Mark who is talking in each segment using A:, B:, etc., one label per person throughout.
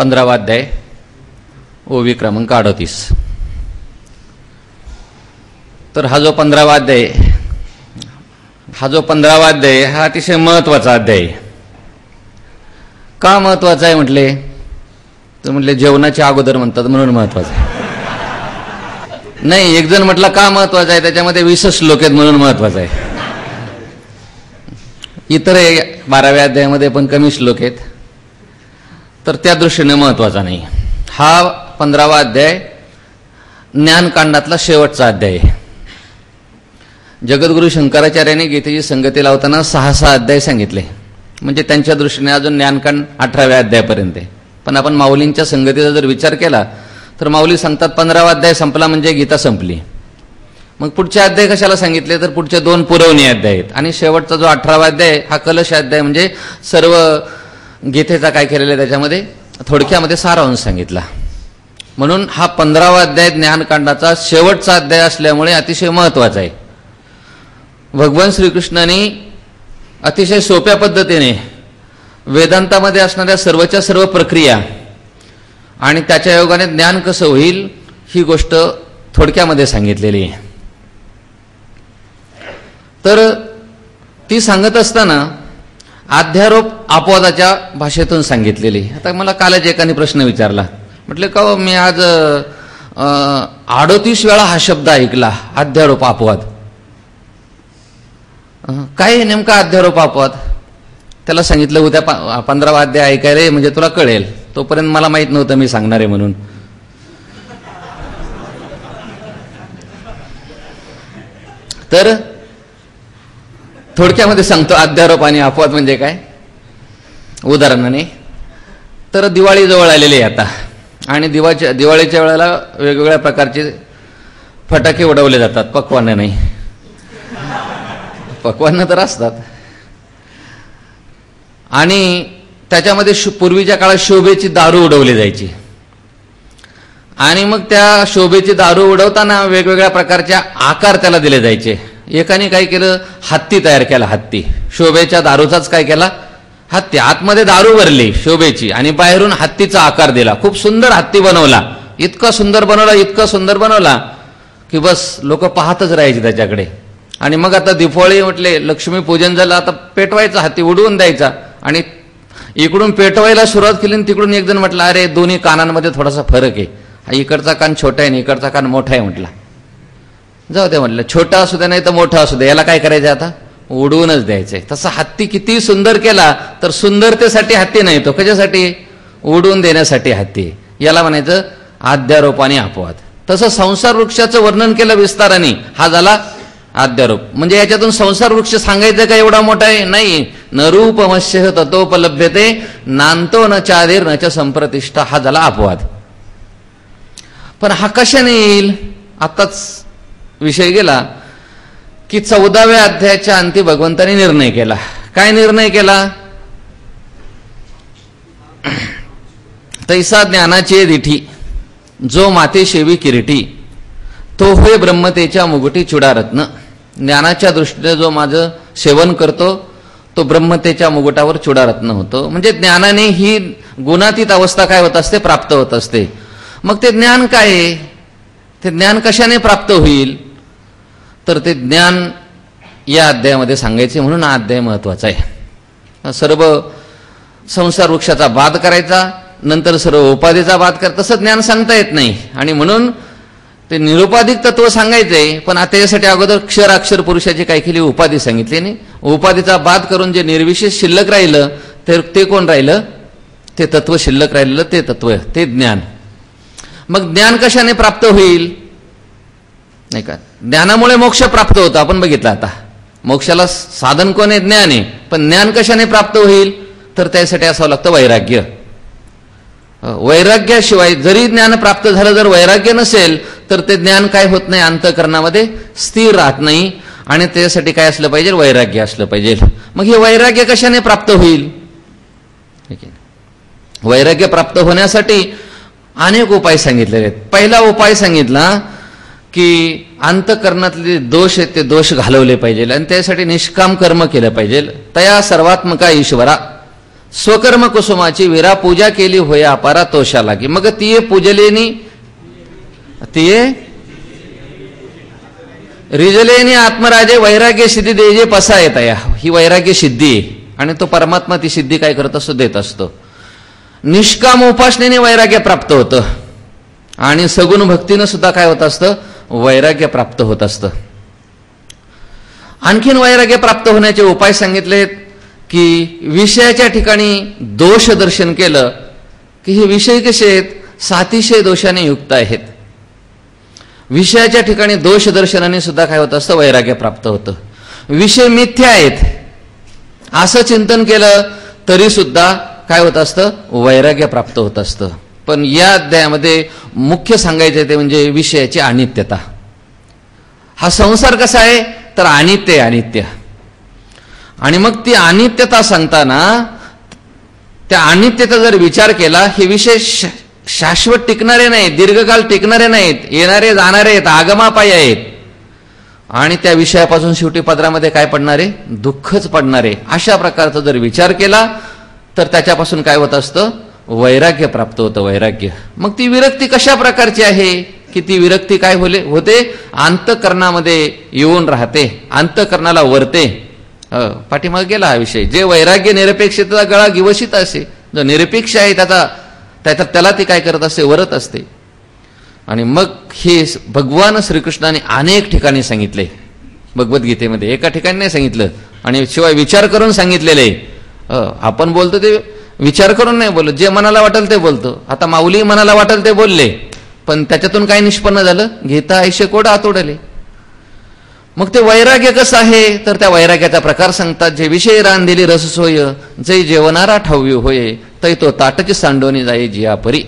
A: 15वा अध्याय, ओवी क्रमांक 38. तर हा जो 15वा अध्याय हा अतिशय महत्वाचा अध्याय. का महत्वाचा आहे म्हटले तर म्हटले जेवणाच्या अगोदर म्हणतात म्हणून महत्वाचा आहे. नाही, एक जण म्हटलं का महत्वाचा आहे, त्याच्यामध्ये 20 श्लोक आहेत म्हणून महत्वाचा आहे. इतर 12व्या अध्यायामध्ये पण कमी श्लोक आहेत, तर त्या दृष्टीने महत्वाचा नाही. हा 15वा अध्याय ज्ञानकांडातला शेवटचा अध्याय आहे. जगद्गुरु शंकराचार्यांनी गीतेची संगती लावताना 6 अध्याय सांगितले, म्हणजे त्यांच्या दृष्टीने अजून ज्ञानकांड 18व्या अध्यायापर्यंत आहे. पण आपण माऊलींच्या संगतीचा जर विचार केला तर माऊली सांगतात 15वा अध्याय संपला म्हणजे गीता संपली. मग पुढचे अध्याय कशाला सांगितले तर पुढचे 2 पुरवणी अध्याय आहेत. आणि शेवटचा जो 18वा अध्याय हा कलश अध्याय, म्हणजे सर्व गीतेचा काय केलेलं आहे त्याच्यामध्ये थोडक्यामध्ये सारांश सांगितला. म्हणून हा 15वा अध्याय ज्ञानकांडाचा शेवटचा अध्याय असल्यामुळे अतिशय महत्वाचा आहे. भगवान श्रीकृष्णाने अतिशय सोप्या पद्धतीने वेदांतामध्ये असणाऱ्या सर्वच्या सर्व प्रक्रिया आणि त्याच्या योगाने ज्ञान कसं होईल ही गोष्ट थोडक्यामध्ये सांगितलेली आहे. तर ती सांगत असताना अध्यारोप अपवादाच्या भाषेतून सांगितलेली. आता मला कालच एकाने प्रश्न विचारला, म्हटलं का मी आज 38 वेळा हा शब्द ऐकला, अध्यारोप अपवाद. काय नेमका अध्यारोप अपवाद? त्याला सांगितलं उद्या 15वा अध्याय ऐकायला म्हणजे तुला कळेल. तोपर्यंत मला माहित नव्हतं मी सांगणार आहे म्हणून. तर थोडक्यामध्ये सांगतो अध्यारोप आणि अपवाद म्हणजे काय. उदाहरणाने तर दिवाळी जवळ आलेली आहे आता, आणि दिवाळीच्या वेळेला वेगवेगळ्या प्रकारचे फटाके उडवले जातात. पक्वान्न नाही, पक्वान्न तर असतात. आणि त्याच्यामध्ये पूर्वीच्या काळात शोभेची दारू उडवली जायची. आणि मग त्या शोभेची दारू उडवताना वेगवेगळ्या प्रकारच्या आकार त्याला दिले जायचे. एकाने काय केलं, हत्ती तयार केला. हत्ती शोभेच्या दारूचाच काय केला, हत्ती. आतमध्ये दारू भरली शोभेची आणि बाहेरून हत्तीचा आकार दिला. खूप सुंदर हत्ती बनवला. इतका सुंदर बनवला की बस लोक पाहतच राहायचे त्याच्याकडे. आणि मग आता दिवाळी म्हटले, लक्ष्मीपूजन झालं, आता पेटवायचा हत्ती, उडवून द्यायचा. आणि इकडून पेटवायला सुरुवात केली आणि तिकडून एक जण म्हटलं अरे दोन्ही कानांमध्ये थोडासा फरक आहे, इकडचा कान छोटा आहे आणि इकडचा कान मोठा आहे. म्हटला जाऊ दे, म्हटलं छोटा असू दे नाही तर मोठा असू दे, याला काय करायचं आता, उडवूनच द्यायचंय. तसा हत्ती किती सुंदर केला तर सुंदरतेसाठी हत्ती नाही, तो कशासाठी, उडवून देण्यासाठी हत्ती. याला म्हणायचं अध्यारोप आणि अपवाद. तसं संसार वृक्षाचं वर्णन केलं विस्ताराने, हा झाला अध्यारोप. म्हणजे याच्यातून संसार वृक्ष सांगायचं का एवढा मोठा आहे, नाही. न रूपमस्य ततोपलभ्यते नांतो न चादिर न च संप्रतिष्ठा, हा झाला अपवाद. पण हा कशाने येईल, आताच विषय गेला की 14व्या अध्यायाच्या अंती भगवंताने निर्णय केला. काय निर्णय केला, तैसा ज्ञानाचे दिठी जो माते शेवी किरीटी तो होय ब्रह्मतेच्या मुगुटी चुडारत्न. ज्ञानाच्या दृष्टीने जो माझं सेवन करतो तो ब्रह्मतेच्या मुकुटावर चुडारत्न होतो. म्हणजे ज्ञानाने ही गुणातीत अवस्था काय होत असते, प्राप्त होत असते. मग ते ज्ञान काय आहे, ते ज्ञान कशाने प्राप्त होईल, तर ते ज्ञान या अध्यायामध्ये सांगायचे. म्हणून हा अध्याय महत्वाचा आहे. सर्व संसार वृक्षाचा बाध करायचा, नंतर सर्व उपाधीचा बाध करायचा, तसं ज्ञान सांगता येत नाही. आणि म्हणून ते निरुपाधिक तत्व सांगायचंय. पण आता यासाठी अगोदर क्षराक्षर पुरुषाची काय केली, उपाधी सांगितली. नाही, उपाधीचा बाध करून जे निर्विशेष शिल्लक राहिलं तर ते कोण राहिलं, ते तत्व शिल्लक राहिलेलं, ते तत्व, ते ज्ञान. मग ज्ञान कशाने प्राप्त होईल, नाही का, ज्ञानामुळे मोक्ष प्राप्त होतो. आपण बघितलं आता मोक्षाला साधन कोण आहे, ज्ञान आहे. पण ज्ञान कशाने प्राप्त होईल तर त्यासाठी असावं लागतं वैराग्य. वैराग्याशिवाय जरी ज्ञान प्राप्त झालं, जर वैराग्य नसेल तर ते ज्ञान काय होत नाही, अंतःकरणामध्ये स्थिर राहत नाही. आणि त्यासाठी काय असलं पाहिजे, वैराग्य असलं पाहिजे. मग हे वैराग्य कशाने प्राप्त होईल, वैराग्य प्राप्त होण्यासाठी अनेक उपाय सांगितलेले आहेत. पहिला उपाय सांगितला की अंतःकरणातले दोष आहेत ते दोष घालवले पाहिजे आणि त्यासाठी निष्काम कर्म केलं पाहिजे. तया सर्वात्मका ईश्वरा, स्वकर्म कुसुमाची विरा पूजा केली होया अपारा तोषा लागी. मग ती पूजलेनी ती रिजलेनी आत्मराजे वैराग्य सिद्धी देजे पसा येत या. ही वैराग्य सिद्धी आहे आणि तो परमात्मा ती सिद्धी काय करत असतो, देत असतो. निष्काम उपासनेने वैराग्य प्राप्त होतं आणि सगुण भक्तीनं सुद्धा काय होत असतं, वैराग्य प्राप्त होत असतं. आणखीन वैराग्य प्राप्त होण्याचे उपाय सांगितलेत की विषयाच्या ठिकाणी दोष दर्शन केलं की हे विषय कसे आहेत, सातिशय दोषाने युक्त आहेत. विषयाच्या ठिकाणी दोष दर्शनाने सुद्धा काय होत असतं, वैराग्य प्राप्त होतं. विषय मिथ्या आहेत असं चिंतन केलं तरी सुद्धा काय होत असतं, वैराग्य प्राप्त होत असतं. पण या अध्यायामध्ये मुख्य सांगायचं ते म्हणजे विषयाची अनित्यता. हा संसार कसा आहे तर अनित्य आहे, अनित्य. आणि मग ती अनित्यता सांगताना त्या अनित्यता जर विचार केला, हे विषय शाश्वत टिकणारे नाहीत, दीर्घकाळ टिकणारे नाहीत, येणारे जाणारे आहेत, आगमापायी आहेत. आणि त्या विषयापासून शेवटी पदरामध्ये काय पडणारे, दुःखच पडणारे. अशा प्रकारचा जर विचार केला तर त्याच्यापासून काय होत असतं, वैराग्य प्राप्त होतं, वैराग्य. मग ती विरक्ती कशा प्रकारची आहे की ती विरक्ती काय होते, अंतःकरणामध्ये येऊन राहते, अंतःकरणाला वरते. पाठीमागे गेला हा विषय. जे वैराग्य निरपेक्षतेचा गळा गिवसित असे, जो निरपेक्ष आहे त्याला ती काय करत असते, वरत असते. आणि मग हे भगवान श्रीकृष्णाने अनेक ठिकाणी सांगितले भगवद्गीतेमध्ये, एका ठिकाणी नाही सांगितलं. आणि शिवाय विचार करून सांगितलेले. आपण बोलतो ते विचार करून नाही बोलत, जे मनाला वाटेल ते बोलतो. आता माऊली मनाला वाटेल ते बोलले, पण त्याच्यातून काय निष्पन्न झालं, घेता ऐशे कोड आतोडले. मग ते वैराग्य कसं आहे तर त्या वैराग्याचा प्रकार सांगतात. जे विषय रांधिली रस सोय, जै जेवणारा ठाव्य होय, तै तो ताटची सांडोनी जाई जिया परी.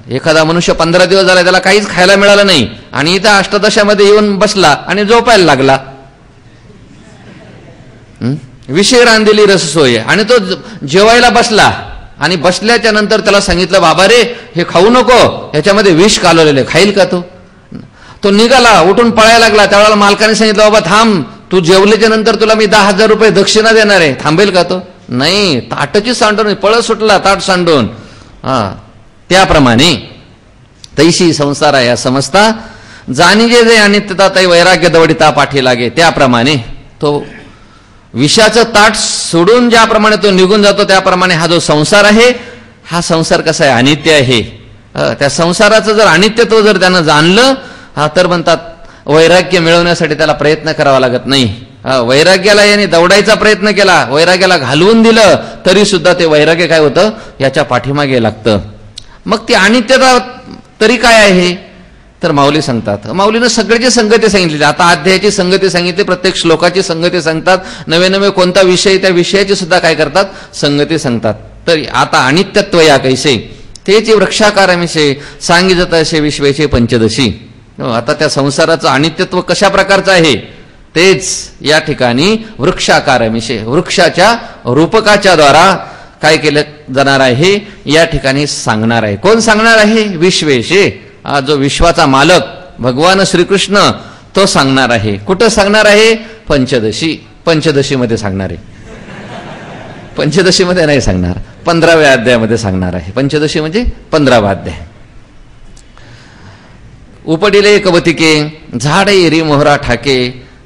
A: एखादा मनुष्य 15 दिवस झाला त्याला काहीच खायला मिळालं नाही आणि इथं अष्टदशामध्ये येऊन बसला आणि झोपायला लागला. विषय रांधिली रस सोय, आणि तो जेवायला बसला आणि बसल्याच्या नंतर त्याला सांगितलं, बाबा रे हे खाऊ नको, ह्याच्यामध्ये विष कालवलेलं, खाईल का तो? तो निघाला, उठून पळायला लागला. त्यावेळेला मालकाने सांगितलं, बाबा थांब, तू जेवल्याच्या नंतर तुला मी 10,000 रुपये दक्षिणा देणार आहे, थांबेल का तो? नाही, ताटची सांडून पळ सुटला, ताट सांडून. त्याप्रमाणे तैशी संसार आहे समजता, जाणीजे जे अनित्यता तै वैराग्य दवडिता पाठी लागे. त्याप्रमाणे तो विषाचं ताट सोडून ज्याप्रमाणे तो निघून जातो, त्याप्रमाणे हा जो संसार आहे, हा संसार कसा आहे, अनित्य आहे. त्या संसाराचं जर अनित्यत्व जर त्यानं जाणलं तर म्हणतात वैराग्य मिळवण्यासाठी त्याला प्रयत्न करावा लागत नाही. वैराग्याला याने दौडायचा प्रयत्न केला, वैराग्याला घालवून दिलं तरी सुद्धा ते वैराग्य काय होतं, याच्या पाठीमागे लागतं. मग ती अनित्यता तरी काय आहे तर माऊली सांगतात. माऊलीनं सगळ्याची संगती सांगितली. आता अध्यायाची संगती सांगितली, प्रत्येक श्लोकाची संगती सांगतात, नवे नवे कोणता विषय त्या विषयाची सुद्धा काय करतात, संगती सांगतात. तर आता अनित्यत्व या कैसे तेची वृक्षाकारमिषे सांगितत असे विश्वेचे पंचदशी. आता त्या संसाराचं अनित्यत्व कशा प्रकारचं आहे तेच या ठिकाणी वृक्षाकारमिषे, वृक्षाच्या रूपकाच्या द्वारा काय केलं जाणार आहे या ठिकाणी सांगणार आहे. कोण सांगणार आहे, विश्वेशे, जो विश्वाचा मालक भगवान श्रीकृष्ण तो सांगणार आहे. कुठं सांगणार आहे, पंचदशी. पंचदशीमध्ये सांगणार आहे, पंचदशीमध्ये नाही सांगणार, 15व्या अध्यायामध्ये सांगणार आहे. पंचदशी म्हणजे 15वा अध्याय. उपडिले कवतिके झाड एरी मोहरा ठाके,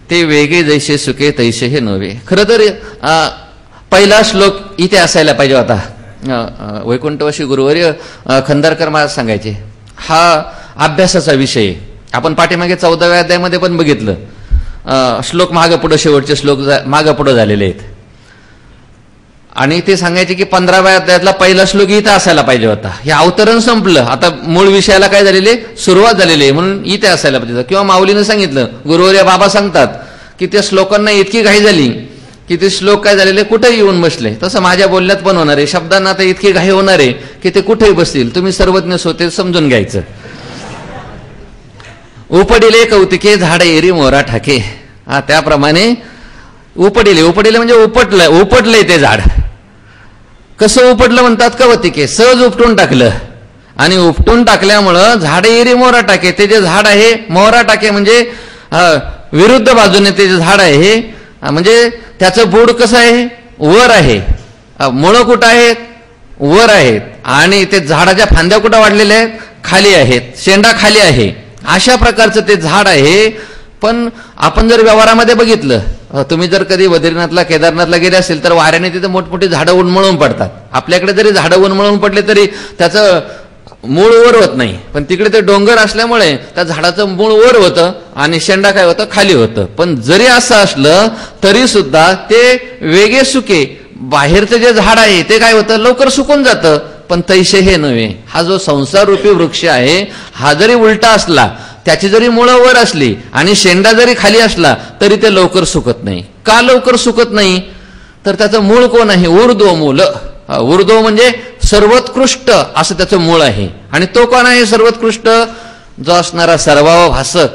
A: ते वेगे जैसे सुके तैसे हे नव्हे. खरं तर पहिला श्लोक इथे असायला पाहिजे होता. वैकुंठवासी गुरुवर्य खंदारकर महाराज सांगायचे, हा अभ्यासाचा विषय. आपण पाठीमागे 14व्या अध्यायामध्ये पण बघितलं, श्लोक मागं पुढं, शेवटचे श्लोक मागं पुढं झालेले आहेत. आणि ते सांगायचे की 15व्या अध्यायातला पहिला श्लोक इथं असायला पाहिजे होता. हे अवतरण संपलं, आता मूळ विषयाला काय झालेले, सुरुवात झालेली आहे, म्हणून इथे असायला पाहिजे. किंवा माऊलीनं सांगितलं, गुरुवर्य बाबा सांगतात की त्या श्लोकांना इतकी घाई झाली की ते श्लोक काय झालेले कुठेही येऊन बसले. तसं माझ्या बोलण्यात पण होणार आहे, शब्दांना आता इतकी घाई होणार आहे की ते कुठेही बसतील. तुम्ही सर्वज्ञ होते समजून घ्यायचं. उपडिले कौतिके झाड एरी मोरा ठाके. त्याप्रमाणे उपडिले, उपडिले म्हणजे उपटलंय ते झाड. कसं उपटलं म्हणतात, कवतिके, सहज उपटून टाकलं. आणि उपटून टाकल्यामुळं झाड एरी मोरा टाके, ते जे झाड आहे, मोहरा टाके म्हणजे विरुद्ध बाजूने ते जे झाड आहे, म्हणजे त्याचं बुड कसं आहे, वर आहे. मुळं कुठं आहेत? वर आहेत. आणि ते झाडाच्या फांद्या कुठं वाढलेल्या आहेत? खाली आहेत. शेंडा खाली आहे. अशा प्रकारचं ते झाड आहे. पण आपण जर व्यवहारामध्ये बघितलं, तुम्ही जर कधी बद्रीनाथला केदारनाथला गेले असेल तर वाऱ्याने तिथे मोठमोठी झाडं उन्मळून पडतात. आपल्याकडे जरी झाडं उन्मळून पडले तरी त्याचं मूळ वर होत नाही, पण तिकडे ते डोंगर असल्यामुळे त्या झाडाचं मूळ वर होतं आणि शेंडा काय होतं? खाली होतं. पण जरी असं असलं तरी सुद्धा ते वेगे सुके, बाहेरचं जे झाड आहे ते काय होतं? लवकर सुकून जातं. पण तैसे हे नव्हे. हा जो संसार रूपी वृक्ष आहे हा जरी उलटा असला, त्याची जरी मुळं वर असली आणि शेंडा जरी खाली असला तरी ते लवकर सुकत नाही. का लवकर सुकत नाही? तर त्याचं मूळ कोण आहे? ऊर्ध्व मूल. ऊर्ध्व म्हणजे सर्वोत्कृष्ट असं त्याचं मूळ आहे. आणि तो कोण आहे सर्वोत्कृष्ट? जो असणारा सर्वाभासक,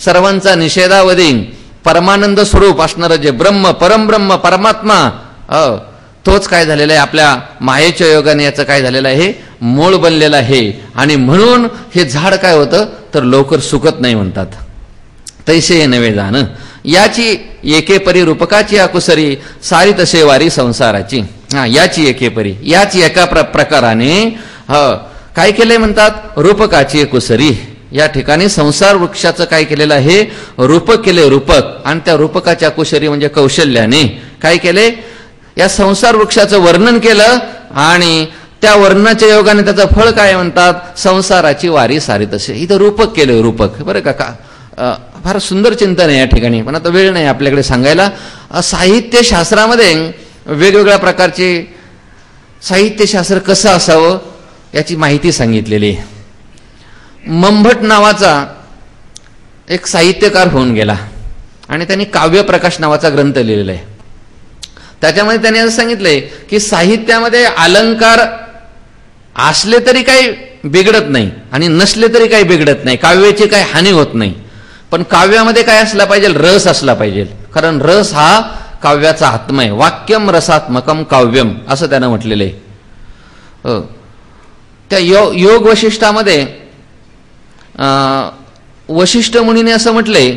A: सर्वांचा निषेधावधी, परमानंद स्वरूप असणारं जे ब्रह्म, परमब्रह्म, परमात्मा, तोच काय झालेला आहे? आपल्या मायेच्या योगाने याचं काय झालेलं आहे? मूळ बनलेलं आहे. आणि म्हणून हे झाड काय होतं? तर लवकर सुकत नाही म्हणतात. तैसे हे नवे जाण याची एकेपरी रूपकाची अकुसरी सारी तसे वारी संसाराची. याची एकेपरी, याच एका प्रकाराने काय केलंय म्हणतात? रूपकाची कुसरी. या ठिकाणी संसार वृक्षाचं काय केलेलं आहे? रूपक केले. रूपक. आणि त्या रूपकाच्या कुशरी म्हणजे कौशल्याने काय केले? या संसार वृक्षाचं वर्णन केलं आणि त्या वर्णनाच्या योगाने त्याचं फळ काय म्हणतात? संसाराची वारी सारी तसे. इथं रूपक केलं. रूपक. बरं का? फार सुंदर चिंतन आहे या ठिकाणी, पण आता वेळ नाही आपल्याकडे सांगायला. साहित्यशास्त्रामध्ये वेगवेगळ्या प्रकारचे साहित्यशास्त्र कसं असावं याची माहिती सांगितलेली आहे. मंभट नावाचा एक साहित्यकार होऊन गेला आणि त्यांनी काव्यप्रकाश नावाचा ग्रंथ लिहिलेला आहे. त्याच्यामध्ये त्यांनी असं सांगितलंय की साहित्यामध्ये अलंकार असले तरी काही बिघडत नाही आणि नसले तरी काही बिघडत नाही. काव्याची काही हानी होत नाही. पण काव्यामध्ये काय असला पाहिजे? रस असला पाहिजे. कारण रस हा काव्याचा आत्मा आहे. वाक्यम रसात्मकम काव्यम असं त्यानं म्हटलेलं आहे. त्या योग वशिष्ठामध्ये वशिष्ठ मुनीने असं म्हटलंय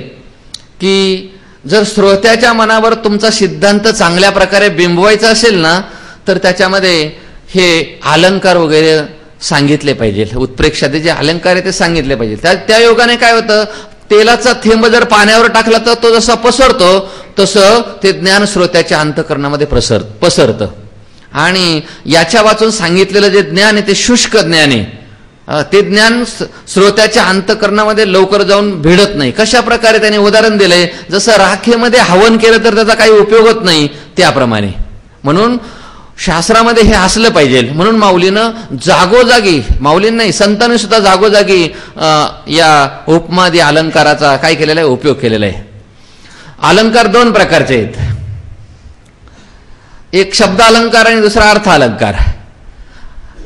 A: की जर श्रोत्याच्या मनावर तुमचा सिद्धांत चांगल्या प्रकारे बिंबवायचा असेल ना तर त्याच्यामध्ये हे अलंकार वगैरे सांगितले पाहिजे. उत्प्रेक्षाचे जे अलंकार आहे ते सांगितले पाहिजे. त्या योगाने काय होतं? तेलाचा थेंब जर पाण्यावर टाकला तर तो जसा पसरतो तसं ते ज्ञान श्रोत्याच्या अंतःकरणामध्ये पसरतं. आणि याच्या वाचून सांगितलेलं जे ज्ञान आहे ते शुष्क ज्ञान आहे. ते ज्ञान श्रोत्याच्या अंतःकरणामध्ये लवकर जाऊन भिडत नाही. कशा प्रकारे त्याने उदाहरण दिलंय? जसं राखेमध्ये हवन केलं तर त्याचा काही उपयोग होत नाही त्याप्रमाणे. म्हणून शास्त्रामध्ये हे असलं पाहिजे. म्हणून माऊलीनं जागोजागी, माऊलीनं नाही संतांनी सुद्धा जागोजागी या उपमादी अलंकाराचा काय केलेला आहे? उपयोग केलेला आहे. अलंकार दोन प्रकारचे आहेत. एक शब्द अलंकार आणि दुसरा अर्थ अलंकार.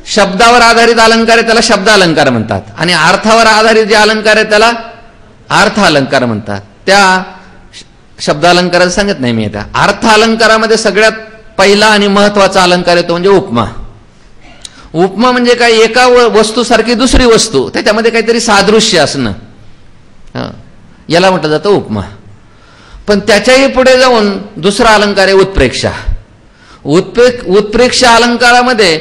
A: शब्दावर आधारित अलंकार आहे त्याला शब्द अलंकार म्हणतात आणि अर्थावर आधारित जे अलंकार आहे त्याला अर्थ अलंकार म्हणतात. त्या शब्द अलंकाराचं सांगत नाही मी. त्या अर्थ अलंकारामध्ये सगळ्यात पहिला आणि महत्वाचा अलंकार येतो म्हणजे उपमा. उपमा म्हणजे काय? एका वस्तूसारखी दुसरी वस्तू, त्याच्यामध्ये काहीतरी सादृश्य असणं, याला म्हटलं जातं उपमा. पण त्याच्याही पुढे जाऊन दुसरा अलंकार आहे उत्प्रेक्षा. उत्प्रेक्षा अलंकारामध्ये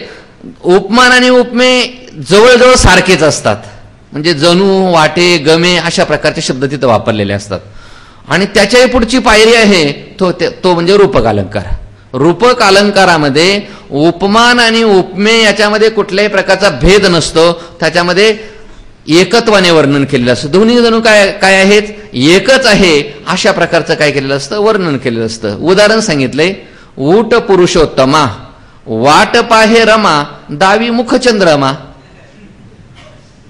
A: उपमान आणि उपमे जवळजवळ सारखेच असतात. म्हणजे जणू, वाटे, गमे अशा प्रकारचे शब्द तिथं वापरलेले असतात. आणि त्याच्याही पुढची पायरी आहे तो म्हणजे रूपक अलंकार. रूपक अलंकारामध्ये उपमान आणि उपमे याच्यामध्ये कुठल्याही प्रकारचा भेद नसतो. त्याच्यामध्ये एकत्वाने वर्णन केलेलं असतं. दोन्ही जणू काय आहेत? एकच आहे अशा प्रकारचं काय केलेलं असतं? वर्णन केलेलं असतं. उदाहरण सांगितलंय. ऊट पुरुषोत्तमा, वाट पाहे रमा, दावी मुखचंद्रमा.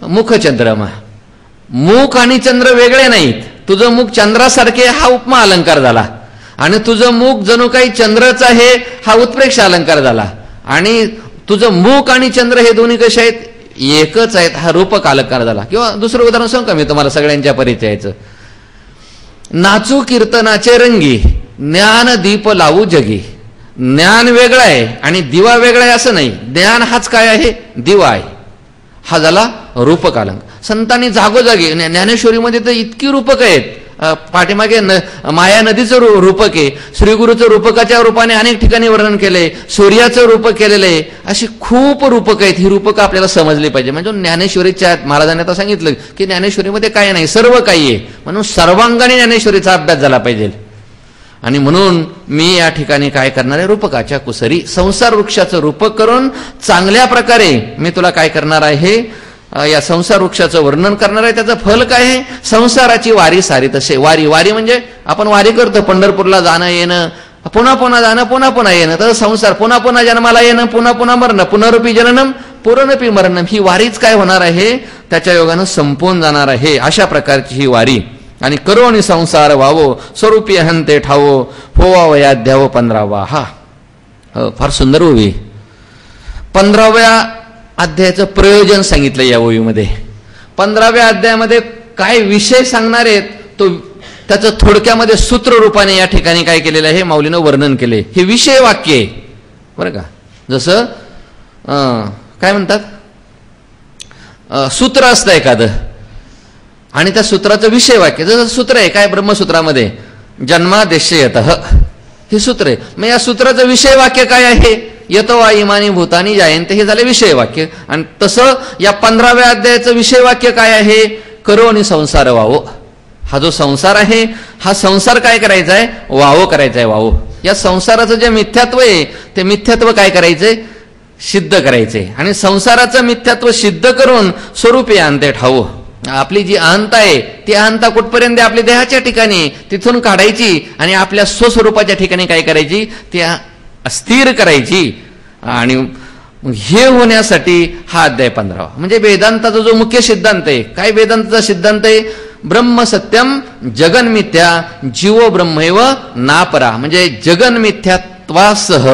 A: मुखचंद्रमा, मुख आणि चंद्र वेगळे नाहीत. तुझं मुख चंद्रासारखे हा उपमा अलंकार झाला आणि तुझं मुख जणू काही चंद्रच आहे हा उत्प्रेक्ष अलंकार झाला. आणि तुझं मुख आणि चंद्र हे दोन्ही कसे आहेत? एकच आहेत हा रूपक अलंकार झाला. किंवा दुसरं उदाहरण सांगू का मी तुम्हाला सगळ्यांच्या परिचयाचं? नाचू कीर्तनाचे रंगी, ज्ञान दीप लावू जगी. ज्ञान वेगळं आहे आणि दिवा वेगळा आहे असं नाही. ज्ञान हाच काय आहे? दिवा आहे. हा झाला रूपक अलंकार. संतांनी जागोजागी ज्ञानेश्वरीमध्ये तर इतकी रूपक आहेत पाठीमागे माया नदीचं रूपक आहे, श्रीगुरूचं रूपकाच्या रूपाने अनेक ठिकाणी वर्णन केलंय, सूर्याचं रूपक केलेलं आहे, अशी खूप रूपक आहेत. ही रूपकं आपल्याला समजली पाहिजे. म्हणजे ज्ञानेश्वरीच्या महाराजांनी आता सांगितलं की ज्ञानेश्वरीमध्ये काय नाही, सर्व काही आहे. म्हणून सर्वांगाने ज्ञानेश्वरीचा अभ्यास झाला पाहिजे. आणि म्हणून मी या ठिकाणी काय करणार आहे, रूपकाच्या कुसरी संसार वृक्षाचं रूपक करून चांगल्या प्रकारे मी तुला काय करणार आहे, या संसार वृक्षाचं वर्णन करणार आहे. त्याचं फल काय आहे, संसाराची वारी सारी तसे. वारी वारी म्हणजे आपण वारी करतो, पंढरपूरला जाणं येणं, पुन्हा पुन्हा जाणं, पुन्हा पुन्हा येणं. तर संसार पुन्हा पुन्हा जन्माला येणं, पुन्हा पुन्हा मरणं, पुनरुपी जननम पुनरुपी मरणम. ही वारीच काय होणार आहे, त्याच्या योगानं संपून जाणार आहे. अशा प्रकारची ही वारी. आणि करो आणि संसार वावो, स्वरूपी हंते ठावो, होवा द्यावो 15वा. हा फार सुंदर ओवी. 15व्या अध्यायाचं प्रयोजन सांगितलं या ओवीमध्ये. 15व्या अध्यायामध्ये काय विषय सांगणार आहेत तो त्याचं थोडक्यामध्ये सूत्र रूपाने या ठिकाणी काय केलेलं आहे, माऊलीनं वर्णन केले. हे विषय वाक्य आहे बरं का. जसं काय म्हणतात, सूत्र असतं एखादं आणि त्या सूत्राचं विषय वाक्य. जसं सूत्र आहे काय ब्रह्मसूत्रामध्ये, जन्मादेशयतः हे सूत्र आहे. मग या सूत्राचं विषय वाक्य काय आहे, यतो वा इमानी भूतानी जायन्ते, हे झाले विषय वाक्य. आणि तसं या 15व्या अध्यायाचं विषय वाक्य काय आहे, करो आणि संसार वावो. हा जो संसार आहे, हा संसार काय करायचा आहे, वावो करायचा आहे. वावो, या संसाराचं जे मिथ्यात्व आहे ते मिथ्यात्व काय करायचंय, सिद्ध करायचंय. आणि संसाराचं मिथ्यात्व सिद्ध करून स्वरूपी आणते ठावो. आपली जी अहंता आहे ती अहंता कुठपर्यंत आपल्या देहाच्या ठिकाणी, तिथून काढायची आणि आपल्या स्वस्वरूपाच्या ठिकाणी काय करायची, ती स्थिर करायची. आणि हे होण्यासाठी हा अध्याय 15वा. म्हणजे वेदांताचा जो मुख्य सिद्धांत आहे, काय वेदांताचा सिद्धांत आहे, ब्रह्म सत्यम जगन मिथ्या जीवो ब्रह्मैव नापरा. म्हणजे जगन मिथ्यात्वासह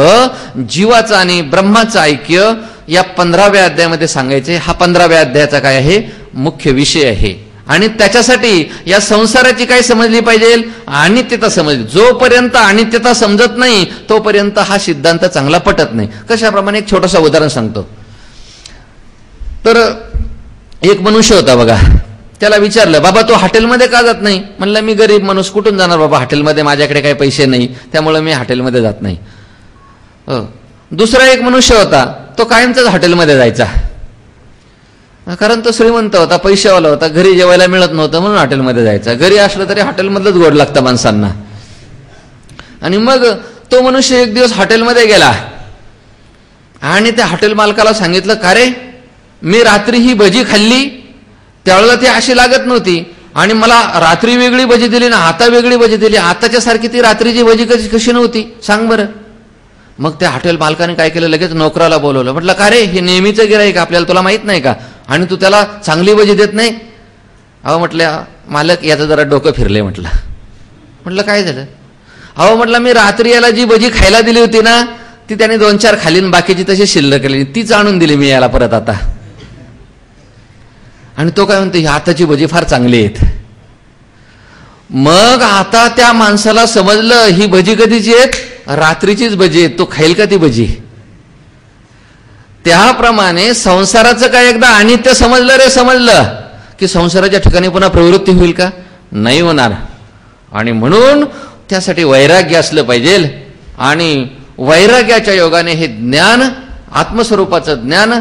A: जीवाचं आणि ब्रह्माचं ऐक्य या 15व्या अध्यायामध्ये सांगायचे. हा 15व्या अध्यायाचा काय आहे, मुख्य विषय आहे. आणि त्याच्यासाठी या संसाराची काय समजली पाहिजे, अनित्यता समजली. जोपर्यंत अनित्यता समजत नाही तोपर्यंत हा सिद्धांत चांगला पटत नाही. कशाप्रमाणे एक छोटंसं उदाहरण सांगतो. तर एक मनुष्य होता बघा, त्याला विचारलं, बाबा तू हॉटेलमध्ये का जात नाही. म्हणलं मी गरीब माणूस, कुठून जाणार बाबा हॉटेलमध्ये, माझ्याकडे काही पैसे नाही, त्यामुळे मी हॉटेलमध्ये जात नाही. दुसरा एक मनुष्य होता, तो कायमचाच हॉटेलमध्ये जायचा, कारण तो श्रीमंत होता, पैशावाला होता, घरी जेवायला मिळत नव्हतं म्हणून हॉटेलमध्ये जायचा. घरी असलं तरी हॉटेलमधलंच गोड लागतं माणसांना. आणि मग तो मनुष्य एक दिवस हॉटेलमध्ये गेला आणि त्या हॉटेल मालकाला सांगितलं, का रे मी रात्री ही भजी खाल्ली, त्यावेळेला ती अशी लागत नव्हती, आणि मला रात्री वेगळी भजी दिली ना आता वेगळी भजी दिली, आताच्या सारखी ती रात्रीची भजी कशी नव्हती, सांग बरं. मग त्या हॉटेल मालकाने काय केलं, लगेच नोकराला बोलवलं. म्हटलं, का रे हे नेहमीचं गिऱ्हाईक आपल्याला, तुला माहित नाही का, आणि तू त्याला चांगली भजी देत नाही. अहो म्हटलं, मालक याचं जरा डोकं फिरले. म्हटलं काय झालं. अहो म्हटलं, मी रात्री याला जी भजी खायला दिली होती ना, ती त्याने 2-4 खाली, बाकीची तशी शिल्लक केली, तीच आणून दिली मी याला परत आता. आणि तो काय म्हणतो, ही आताची भजी फार चांगली आहेत. मग आता त्या माणसाला समजलं ही भजी कधीची आहेत, रात्रीचीच भजी आहेत, तो खाईल का ती भजी. त्याप्रमाणे संसाराचं काय एकदा अनित्य समजलं रे, समजलं की संसाराच्या ठिकाणी पुन्हा प्रवृत्ती होईल का, नाही होणार. आणि म्हणून त्यासाठी वैराग्य असलं पाहिजे. आणि वैराग्याच्या योगाने हे ज्ञान, आत्मस्वरूपाचं ज्ञान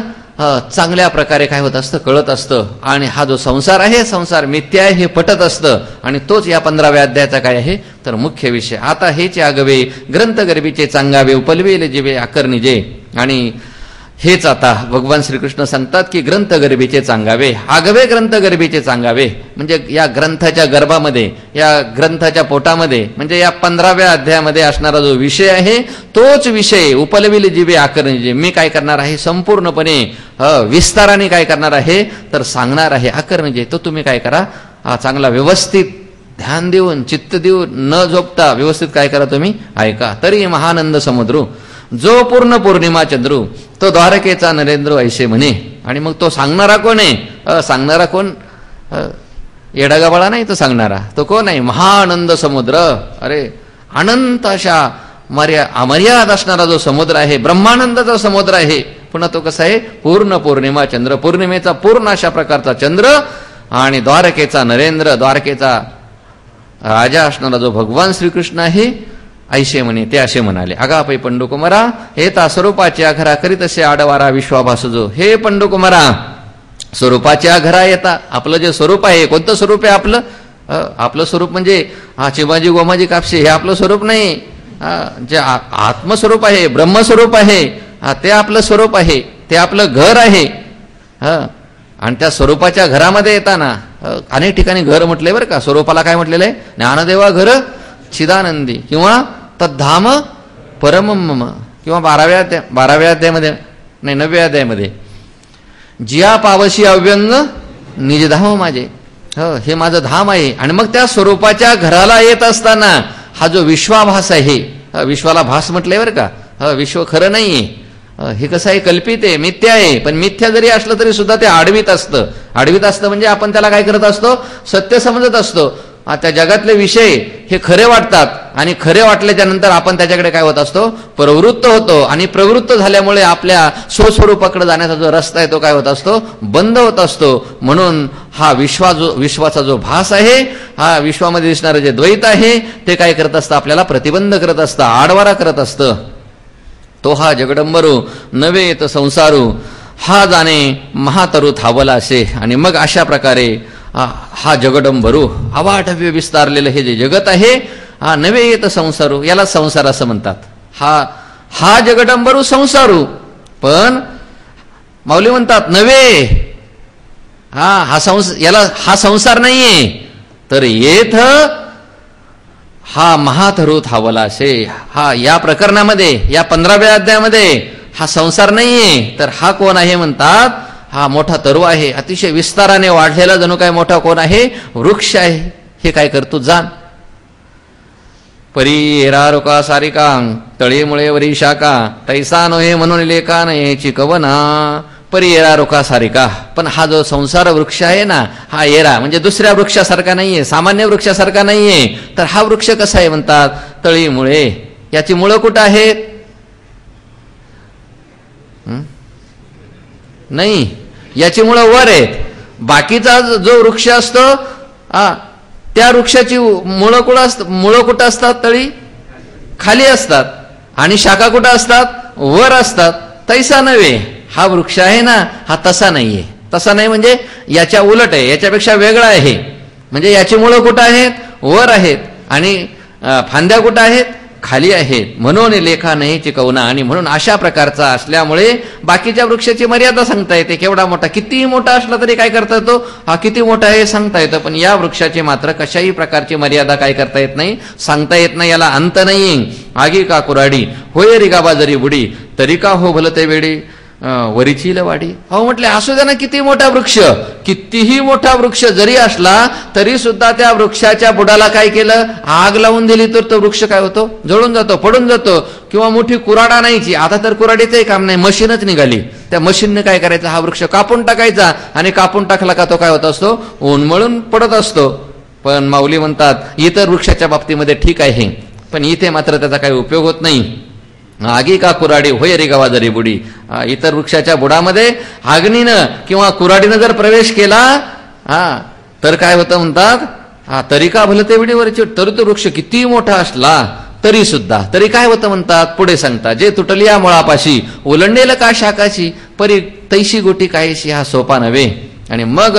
A: चांगल्या प्रकारे काय होत असतं, कळत असतं. आणि हा जो संसार आहे, संसार मिथ्या आहे हे पटत असतं. आणि तोच या 15व्या अध्यायाचा काय आहे तर मुख्य विषय. आता हेच आगवे ग्रंथ गर्भीचे चांगावे, उपलवेले जीवे आकर्णिजे. आणि हेच आता भगवान श्रीकृष्ण सांगतात की ग्रंथ गर्भीचे चांगावे, आगवे ग्रंथ गर्भीचे चांगावे. म्हणजे या ग्रंथाच्या गर्भामध्ये, या ग्रंथाच्या पोटामध्ये, म्हणजे या 15व्या अध्यायामध्ये असणारा जो विषय आहे तोच विषय उपलविले जीवे आकर्णिजे. मी काय करणार आहे, संपूर्णपणे विस्ताराने काय करणार आहे तर सांगणार आहे. आकर्णिजे, तो तुम्ही काय करा, चांगला व्यवस्थित ध्यान देऊन, चित्त देऊन, न झोपता व्यवस्थित काय करा, तुम्ही ऐका. तरी महानंद समुद्रू जो पूर्ण पौर्णिमा चंद्रू, तो द्वारकेचा नरेंद्र ऐसे म्हणे. आणि मग तो सांगणारा कोण आहे, सांगणारा कोण, येडागाबाळा नाही तो सांगणारा, तो कोण आहे, महानंद समुद्र. अरे अनंत अशा अमर्याद असणारा जो समुद्र आहे, ब्रह्मानंदाचा समुद्र आहे. पुन्हा तो कसा आहे, पूर्ण पौर्णिमा चंद्र, पौर्णिमेचा पूर्ण अशा प्रकारचा चंद्र. आणि द्वारकेचा नरेंद्र, द्वारकेचा राजा असणारा जो भगवान श्रीकृष्ण आहे ऐशे म्हणे ते असे म्हणाले, अगापै पंडुकुमारा हे ता स्वरूपाच्या घरा करीत असे आडवारा विश्वाभासजो. हे पंडुकुमारा स्वरूपाच्या घरा येता, आपलं जे स्वरूप आहे कोणतं स्वरूप आहे आपलं? आपलं स्वरूप म्हणजे चिमाजी गोमाजी कापसे हे आपलं स्वरूप नाही. जे आत्मस्वरूप आहे, ब्रह्मस्वरूप आहे, ते आपलं स्वरूप आहे, ते आपलं घर आहे. आणि त्या स्वरूपाच्या घरामध्ये येताना अनेक ठिकाणी घर म्हटलंय बरं का. स्वरूपाला काय म्हटलेलं आहे? ज्ञानदेवा घर चिदानंदी किंवा तद्धाम परमम किंवा 12व्या अध्यायामध्ये नाही 9व्या अध्यायामध्ये जिया पावशी अव्यंग निजधाम माझे, हे माझं धाम आहे. आणि मग त्या स्वरूपाच्या घराला येत असताना हा जो विश्वाभास आहे, विश्वाला भास म्हटलंय बरं का. विश्व खरं नाहीये, हे कसं आहे? कल्पित आहे, मिथ्या आहे. पण मिथ्या जरी असलं तरी सुद्धा ते आडवीत असतं. आडवीत असतं म्हणजे आपण त्याला काय करत असतो? सत्य समजत असतो. त्या जगातले विषय हे खरे वाटतात आणि खरे वाटल्याच्या नंतर आपण त्याच्याकडे काय होत असतो? प्रवृत्त होतो. आणि प्रवृत्त झाल्यामुळे आपल्या स्वस्वरूपाकडे जाण्याचा जो रस्ता आहे तो काय होत असतो? बंद होत असतो. म्हणून हा विश्वाचा जो भास आहे, हा विश्वामध्ये दिसणारं जे द्वैत आहे ते काय करत असतं? आपल्याला प्रतिबंध करत असतं, आडवारा करत असतं. तो हा जगडंबरू नवे तर संसारू हा जाणे महातरू थावला असे. आणि मग अशा प्रकारे हा जगडंबरू अवाढव्य विस्तारलेलं हे जे जगत आहे, हा नवे येत संसारू, याला संसार असं म्हणतात. हा जगडंबरू संसारू, पण माऊली म्हणतात नवे, याला हा संसार नाहीये, तर येथ हा महातरू थावला असे. हा या प्रकरणामध्ये या 15व्या अध्यायामध्ये हा संसार नाहीये, तर हा कोण आहे म्हणतात? हा मोठा तरू आहे, अतिशय विस्ताराने वाढलेला जणू काय मोठा कोण आहे? वृक्ष आहे. हे काय करतो? जाण परी एरा रुका सारिका तळीमुळे वरी शाखा तैसा नोहे म्हणून लेखा नये चिकवना. परी एरा रुका सारिका, पण हा जो संसार वृक्ष आहे ना, हा एरा म्हणजे दुसऱ्या वृक्षासारखा नाहीये, सामान्य वृक्षासारखा नाहीये. तर हा वृक्ष कसा आहे म्हणतात? तळीमुळे. याची मुळं कुठं आहेत? नाही, याची मुळं वर आहेत. बाकीचा जो वृक्ष असतो त्या वृक्षाची मुळं कुठं असतात? तळी खाली असतात. आणि शाखा कुठं असतात? वर असतात. तैसा नव्हे, हा वृक्ष आहे ना, हा तसा नाहीये. तसा नाही म्हणजे याच्या उलट आहे, याच्यापेक्षा वेगळा आहे. म्हणजे याची मुळं कुठं आहेत? वर आहेत. आणि फांद्या कुठं आहेत? खाली आहेत. म्हणून लेखा नाही चिकवना. आणि म्हणून अशा प्रकारचा असल्यामुळे बाकीच्या वृक्षाची मर्यादा सांगता येते. केवढा मोठा, कितीही मोठा असला तरी काय करता येतो? हा किती मोठा आहे सांगता येतं. पण या वृक्षाची मात्र कशाही प्रकारची मर्यादा काय करता येत नाही, सांगता येत नाही. याला अंत नाही. आगी का कुराडी होय रिगाबा जरी बुडी तरी का हो भलते वेडी वरीचील वाडी. अहो म्हटले असू द्या ना किती मोठा वृक्ष, कितीही मोठा वृक्ष जरी असला तरी सुद्धा त्या वृक्षाच्या बुडाला काय केलं? आग लावून दिली तर तो वृक्ष काय होतो? जळून जातो, पडून जातो. किंवा मोठी कुराड आणायची, आता तर कुराडीचंही काम नाही, मशीनच निघाली. त्या मशीनने काय करायचं? हा वृक्ष कापून टाकायचा. आणि कापून टाकला का तो काय होत असतो? उन्मळून पडत असतो. पण माऊली म्हणतात इतर वृक्षाच्या बाबतीमध्ये ठीक आहे, पण इथे मात्र त्याचा काही उपयोग होत नाही. आगी का कुराडी होय रे गावा जरी बुडी. इतर वृक्षाच्या बुडामध्ये आग्नीनं किंवा कुराडीनं जर प्रवेश केला तर काय होतं म्हणतात? तरी का भलते विडीवरची. तर तो वृक्ष किती मोठा असला तरी काय होतं म्हणतात? पुढे सांगतात जे तुटली या मुळापाशी ओलंडेल का शाखाची परी तैशी गोटी कायशी हा सोपा नव्हे. आणि मग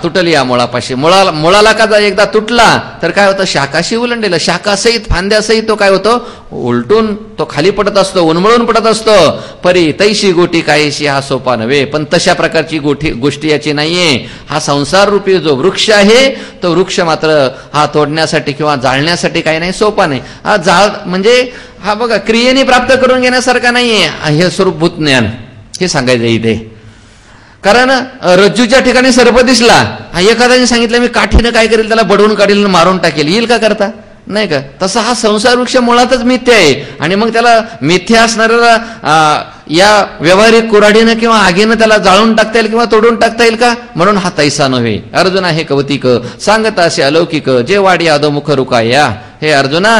A: तुटली या मुळापाशी, मुळाला का एकदा तुटला तर काय होतं? शाखाशी उलंडेल, शाखासहित फांद्यासहित तो काय होतो? उलटून तो खाली पडत असतो, उन्मळून पडत असतो. परी तैशी गोटी कायशी हा सोपा नव्हे. पण तशा प्रकारची गोष्टी याची नाहीये. हा संसार रूपी जो वृक्ष आहे तो वृक्ष मात्र हा तोडण्यासाठी किंवा जाळण्यासाठी काही नाही, सोपा नाही. हा जाळ म्हणजे हा बघा क्रियेने प्राप्त करून घेण्यासारखा नाहीये. हे स्वरूपभूत ज्ञान हे सांगायचं इथे. कारण रज्जूच्या ठिकाणी सर्प दिसला, एखाद्याने सांगितलं मी काठीनं काय करेल? त्याला बडवून काढेल, मारून टाकेल, येईल का करता? नाही का? तसा हा संसार वृक्ष मुळातच मिथ्या आहे. आणि मग त्याला मिथ्या असणाऱ्याला या व्यावहारिक कुराडीनं किंवा आगीनं त्याला जाळून टाकता येईल किंवा तोडून टाकता येईल का? म्हणून हा तैसा नव्हे. अर्जुना हे कौतिक सांगता असे अलौकिक जे वाडी अधोमुख रुकाया. हे अर्जुना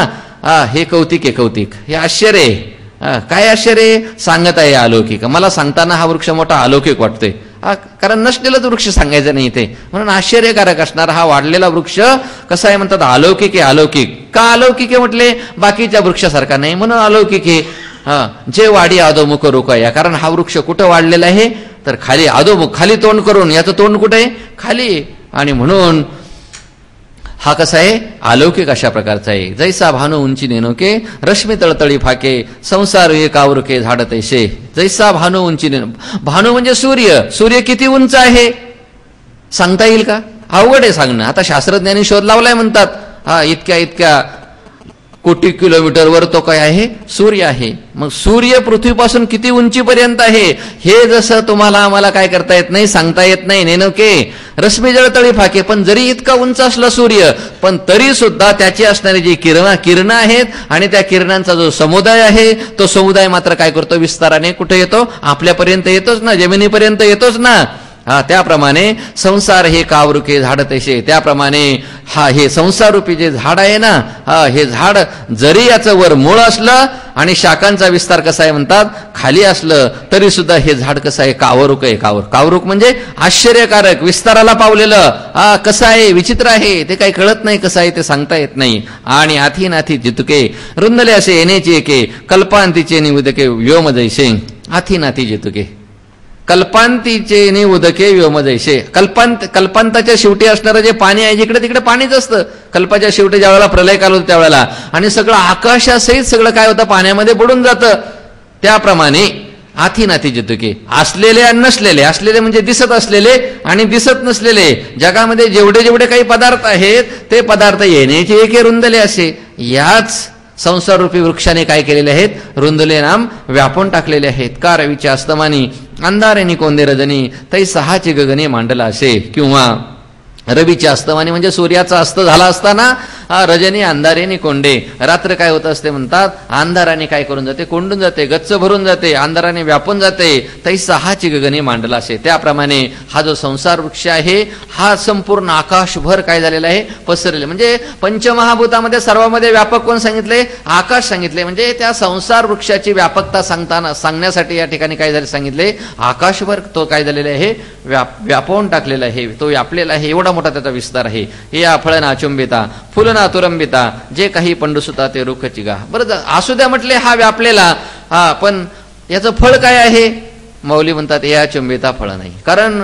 A: हे कौतिक आहे, कौतिक हे आश्चर्य आहे. काय आश्चर्य सांगत आहे अलौकिक. मला सांगताना हा वृक्ष मोठा अलौकिक वाटतोय. कारण नसलेलाच वृक्ष सांगायचा नाही इथे, म्हणून आश्चर्यकारक असणारा हा वाढलेला वृक्ष कसा आहे म्हणतात, अलौकिक आहे. अलौकिक का अलौकिक आहे म्हटले, बाकीच्या वृक्षासारखा नाही म्हणून अलौकिक आहे. जे वाडी अधोमुख रुकया, कारण हा वृक्ष कुठं वाढलेला आहे तर खाली, अधोमुख खाली तोंड करून, याचं तोंड कुठे आहे खाली, आणि म्हणून हा कसा आहे अलौकिक अशा प्रकारचा आहे. जैसा भानू उंची नेनोके रश्मी तळतळी फाके संसार हे कावरुके झाड तैसे. जैसा भानू उंची भानू म्हणजे सूर्य. सूर्य किती उंच आहे सांगता येईल का, अवघड आहे सांगणं. आता शास्त्रज्ञांनी शोध लावलाय म्हणतात, इतक्या इतक्या कोटी किलोमीटरवर तो काय आहे सूर्य आहे. मग सूर्य पृथ्वीपासून किती उंचीपर्यंत आहे हे जसं तुम्हाला आम्हाला काय करता येत नाही, सांगता येत नाही. नेनके रश्मी जळतळी फाके, पण जरी इतका उंच असला सूर्य, पण तरी सुद्धा त्याची असणारी जी किरणं आहेत आणि त्या किरणांचा जो समुदाय आहे तो समुदाय मात्र काय करतो, विस्ताराने कुठे येतो, आपल्यापर्यंत येतोच ना, जमिनीपर्यंत येतोच ना. त्याप्रमाणे संसार हे कावरुके झाड तैसे, त्याप्रमाणे हे संसार रूपी जे झाड आहे ना, हे झाड जरी याचं वर मूळ असलं आणि शाखांचा विस्तार कसा आहे म्हणतात खाली असलं, तरी सुद्धा हे झाड कसं आहे कावरुक आहे. कावरुक म्हणजे आश्चर्यकारक, विस्ताराला पावलेलं. कसं आहे, विचित्र आहे, ते काही कळत नाही कसं आहे ते सांगता येत नाही. आणि आथी नाथी जितुके रुंदले असे येण्याची एके कल्पांतीचे निउदके व्योम जैसे. आथी नाथी जितुके कल्पांतीचे नि उदके व्योम जैसे. कल्पांताच्या शेवटी असणारं जे पाणी आहे, जिकडे तिकडे पाणीच असतं. कल्पाच्या शेवटी ज्या वेळेला प्रलय काल होतो त्यावेळेला, आणि सगळं आकाशासहित सगळं काय होतं पाण्यामध्ये बुडून जातं. त्याप्रमाणे आथी नाथी जितुके, असलेले आणि नसलेले, असलेले म्हणजे दिसत असलेले आणि दिसत नसलेले, जगामध्ये जेवढे जेवढे काही पदार्थ आहेत ते पदार्थ येण्याचे एके रुंदले असे. याच संसार रूपी वृक्षाने काय केलेले आहेत, रुंदले नाम व्यापून टाकलेले आहेत. का रवीच्या अस्तमानी अंधारेनी कोंदे रजनी तै सहाची गगने मांडला असे. किंवा रवीच्या अस्तमानी म्हणजे सूर्याचा अस्त झाला असताना रजनी अंधारेनी कोंडे, रात्र काय होत असते म्हणतात, अंधाराने काय करून जाते, कोंडून जाते, गच्च भरून जाते, अंधाराने व्यापून जाते. तै सहाची गगने मांडला असे. त्याप्रमाणे हा जो संसार वृक्ष आहे हा संपूर्ण आकाशभर काय झालेला आहे, पसरलेला. म्हणजे पंचमहाभूतामध्ये सर्वांमध्ये व्यापक कोण सांगितले, आकाश सांगितले. म्हणजे त्या संसार वृक्षाची व्यापकता सांगण्यासाठी या ठिकाणी काय झाले सांगितले, आकाशभर तो काय झालेला आहे, व्यापवून टाकलेला आहे, तो व्यापलेला आहे. एवढा मोठा त्याचा विस्तार आहे. या फळ नाचुंबिता फुलना तुरंबिता जे काही पंडुसुता ते रुख चिगा. बरं असू द्या म्हटले हा व्यापलेला, पण याचं फळ काय आहे, मौली म्हणतात या चुंबिता फळ नाही. कारण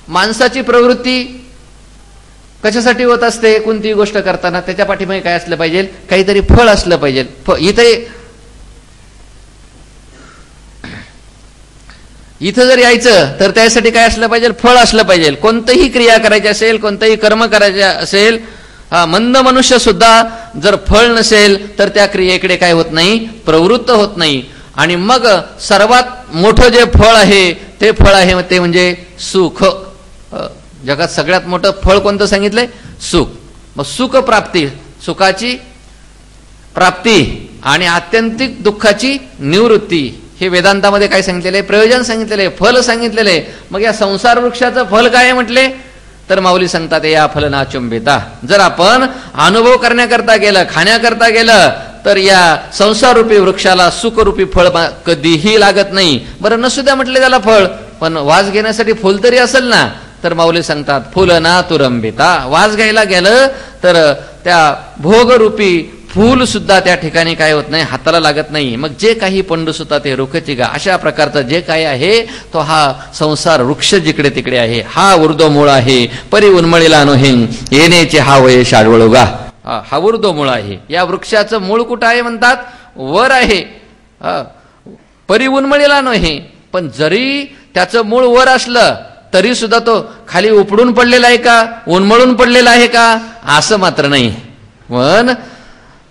A: माणसाची प्रवृत्ती कशासाठी होत असते, कोणतीही गोष्ट करताना त्याच्या पाठीमागे काय असलं पाहिजे, काहीतरी फळ असलं पाहिजे. इथं जर यायचं तर त्यासाठी काय असलं पाहिजे, फळ असलं पाहिजे. कोणतंही क्रिया करायची असेल, कोणतंही कर्म करायचे असेल, मंद मनुष्य सुद्धा जर फळ नसेल तर त्या क्रियेकडे काय होत नाही, प्रवृत्त होत नाही. आणि मग सर्वात मोठं जे फळ आहे ते फळ आहे ते म्हणजे सुख. जगात सगळ्यात मोठं फळ कोणतं सांगितलंय, सुख. मग सुख प्राप्ती, सुखाची प्राप्ती आणि आत्यंतिक दुःखाची निवृत्ती, हे वेदांतामध्ये काय सांगितलेलं आहे, प्रयोजन सांगितलेलं आहे, फल सांगितलेलं आहे. मग या संसार वृक्षाचं फल काय आहे म्हटले तर माऊली सांगतात या फल ना चुंबिता. जर आपण अनुभव करण्याकरता गेलं, खाण्याकरता गेलं तर या संसार रूपी वृक्षाला सुखरूपी फळ कधीही लागत नाही. बरं नसू द्या म्हटले त्याला फळ, पण वास घेण्यासाठी फुल तरी असेल ना. तर माऊली सांगतात फुल ना तुरंबिता, वास घ्यायला गेलं तर त्या भोगरूपी फूल सुद्धा त्या ठिकाणी काय होत नाही, हाताला लागत नाही. मग जे काही पंडुसुता ते रुखचिगा, अशा प्रकारचं जे काही आहे तो हा संसार वृक्ष जिकडे तिकडे आहे, हा ऊर्ध्व मूळ आहे. परी उन्मळीला नोहें येण्याचे हा वय शाडवळोगा, हा ऊर्ध्व मूळ आहे. या वृक्षाचं मूळ कुठं आहे म्हणतात, वर आहे. परी उन्मळीला नोहे, पण जरी त्याचं मूळ वर असलं तरी सुद्धा तो खाली उपडून पडलेला आहे का, उन्मळून पडलेला आहे का, असं मात्र नाही. पण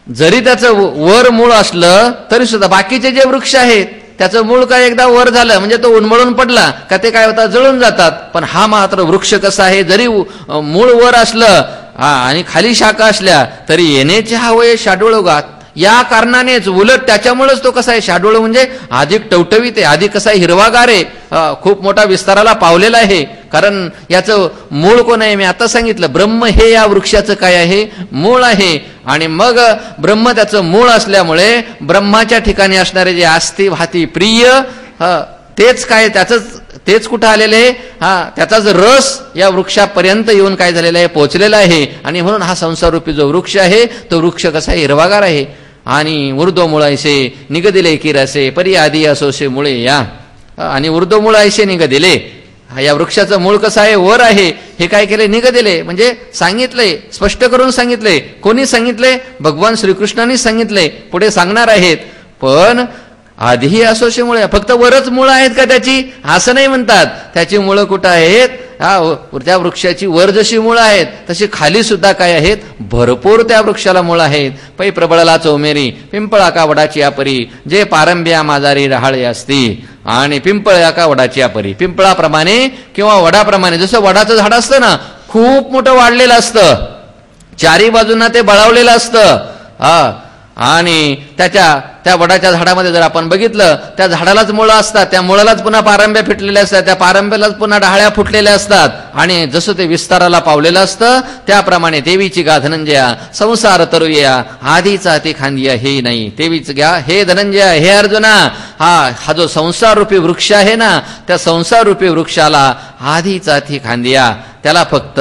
A: जरी त्याचं वर मूळ असलं तरी सुद्धा बाकीचे जे वृक्ष आहेत त्याचं मूळ काय एकदा वर झालं म्हणजे तो उन्मळून पडला का ते काय होतात, जळून जातात. पण हा मात्र वृक्ष कसा आहे, जरी मूळ वर असलं आणि खाली शाखा असल्या तरी येण्याचे हवय शाडोळगात. या कारणानेच उलट त्याच्यामुळेच तो कसा आहे, शाडोळ म्हणजे अधिक टवटवीत आहे, अधिक कसा आहे, हिरवागार आहे, खूप मोठा विस्ताराला पावलेला आहे. कारण याचं मूळ कोण आहे, मी आता सांगितलं ब्रह्म हे या वृक्षाचं काय आहे, मूळ आहे. आणि मग ब्रह्म त्याचं मूळ असल्यामुळे ब्रह्माच्या ठिकाणी असणारे जे आस्ती भाती प्रिय तेच काय, तेच कुठं आलेलं आहे, त्याचाच रस या वृक्षापर्यंत येऊन काय झालेला आहे, पोहोचलेला आहे. आणि म्हणून हा संसाररूपी जो वृक्ष आहे तो वृक्ष कसा आहे, हिरवागार आहे. आणि ऊर्ध्वमूळ ऐसे निगदिले की रसे परी आदी असोसे मुळे या. आणि ऊर्ध्वमूळ ऐसे निगदिले, या वृक्षाचं मूळ कसं आहे, वर आहे. हे काय केले, निगदिले म्हणजे सांगितलंय, स्पष्ट करून सांगितलंय. कोणी सांगितलंय, भगवान श्रीकृष्णांनी सांगितलंय, पुढे सांगणार आहेत. पण आधीही असोशे मुळे, फक्त वरच मुळं आहेत का त्याची, असं नाही म्हणतात. त्याची मुळं कुठं आहेत, त्या वृक्षाची वर जशी मुळं आहेत तशी खाली सुद्धा काय आहेत, भरपूर त्या वृक्षाला मुळं आहेत. पै प्रबळला चौमेरी पिंपळा का वडाची आपरी जे पारंब्या माजारी राहाळे असती. आणि पिंपळा का वडाची आपरी, पिंपळाप्रमाणे किंवा वडाप्रमाणे, जसं वडाचं झाड असतं ना, खूप मोठं वाढलेलं असतं, चारी बाजूंना ते बळावलेलं असतं. आणि त्या वडाच्या झाडामध्ये जर आपण बघितलं, त्या झाडालाच मुळं असतात, त्या मुळालाच पुन्हा पारंब्या फिटलेल्या असतात, त्या पारंब्यालाच पुन्हा डहाळ्या फुटलेल्या असतात. आणि जसं ते विस्ताराला पावलेलं असतं त्याप्रमाणे देवीची गा धनंजया संसार तरुया आधीचा ती खांदिया हे नाही. देवीच घ्या हे धनंजया, हे अर्जुना, हा जो संसार रूपी वृक्ष आहे ना, त्या संसार रूपी वृक्षाला आधीचा ती खांदिया, त्याला फक्त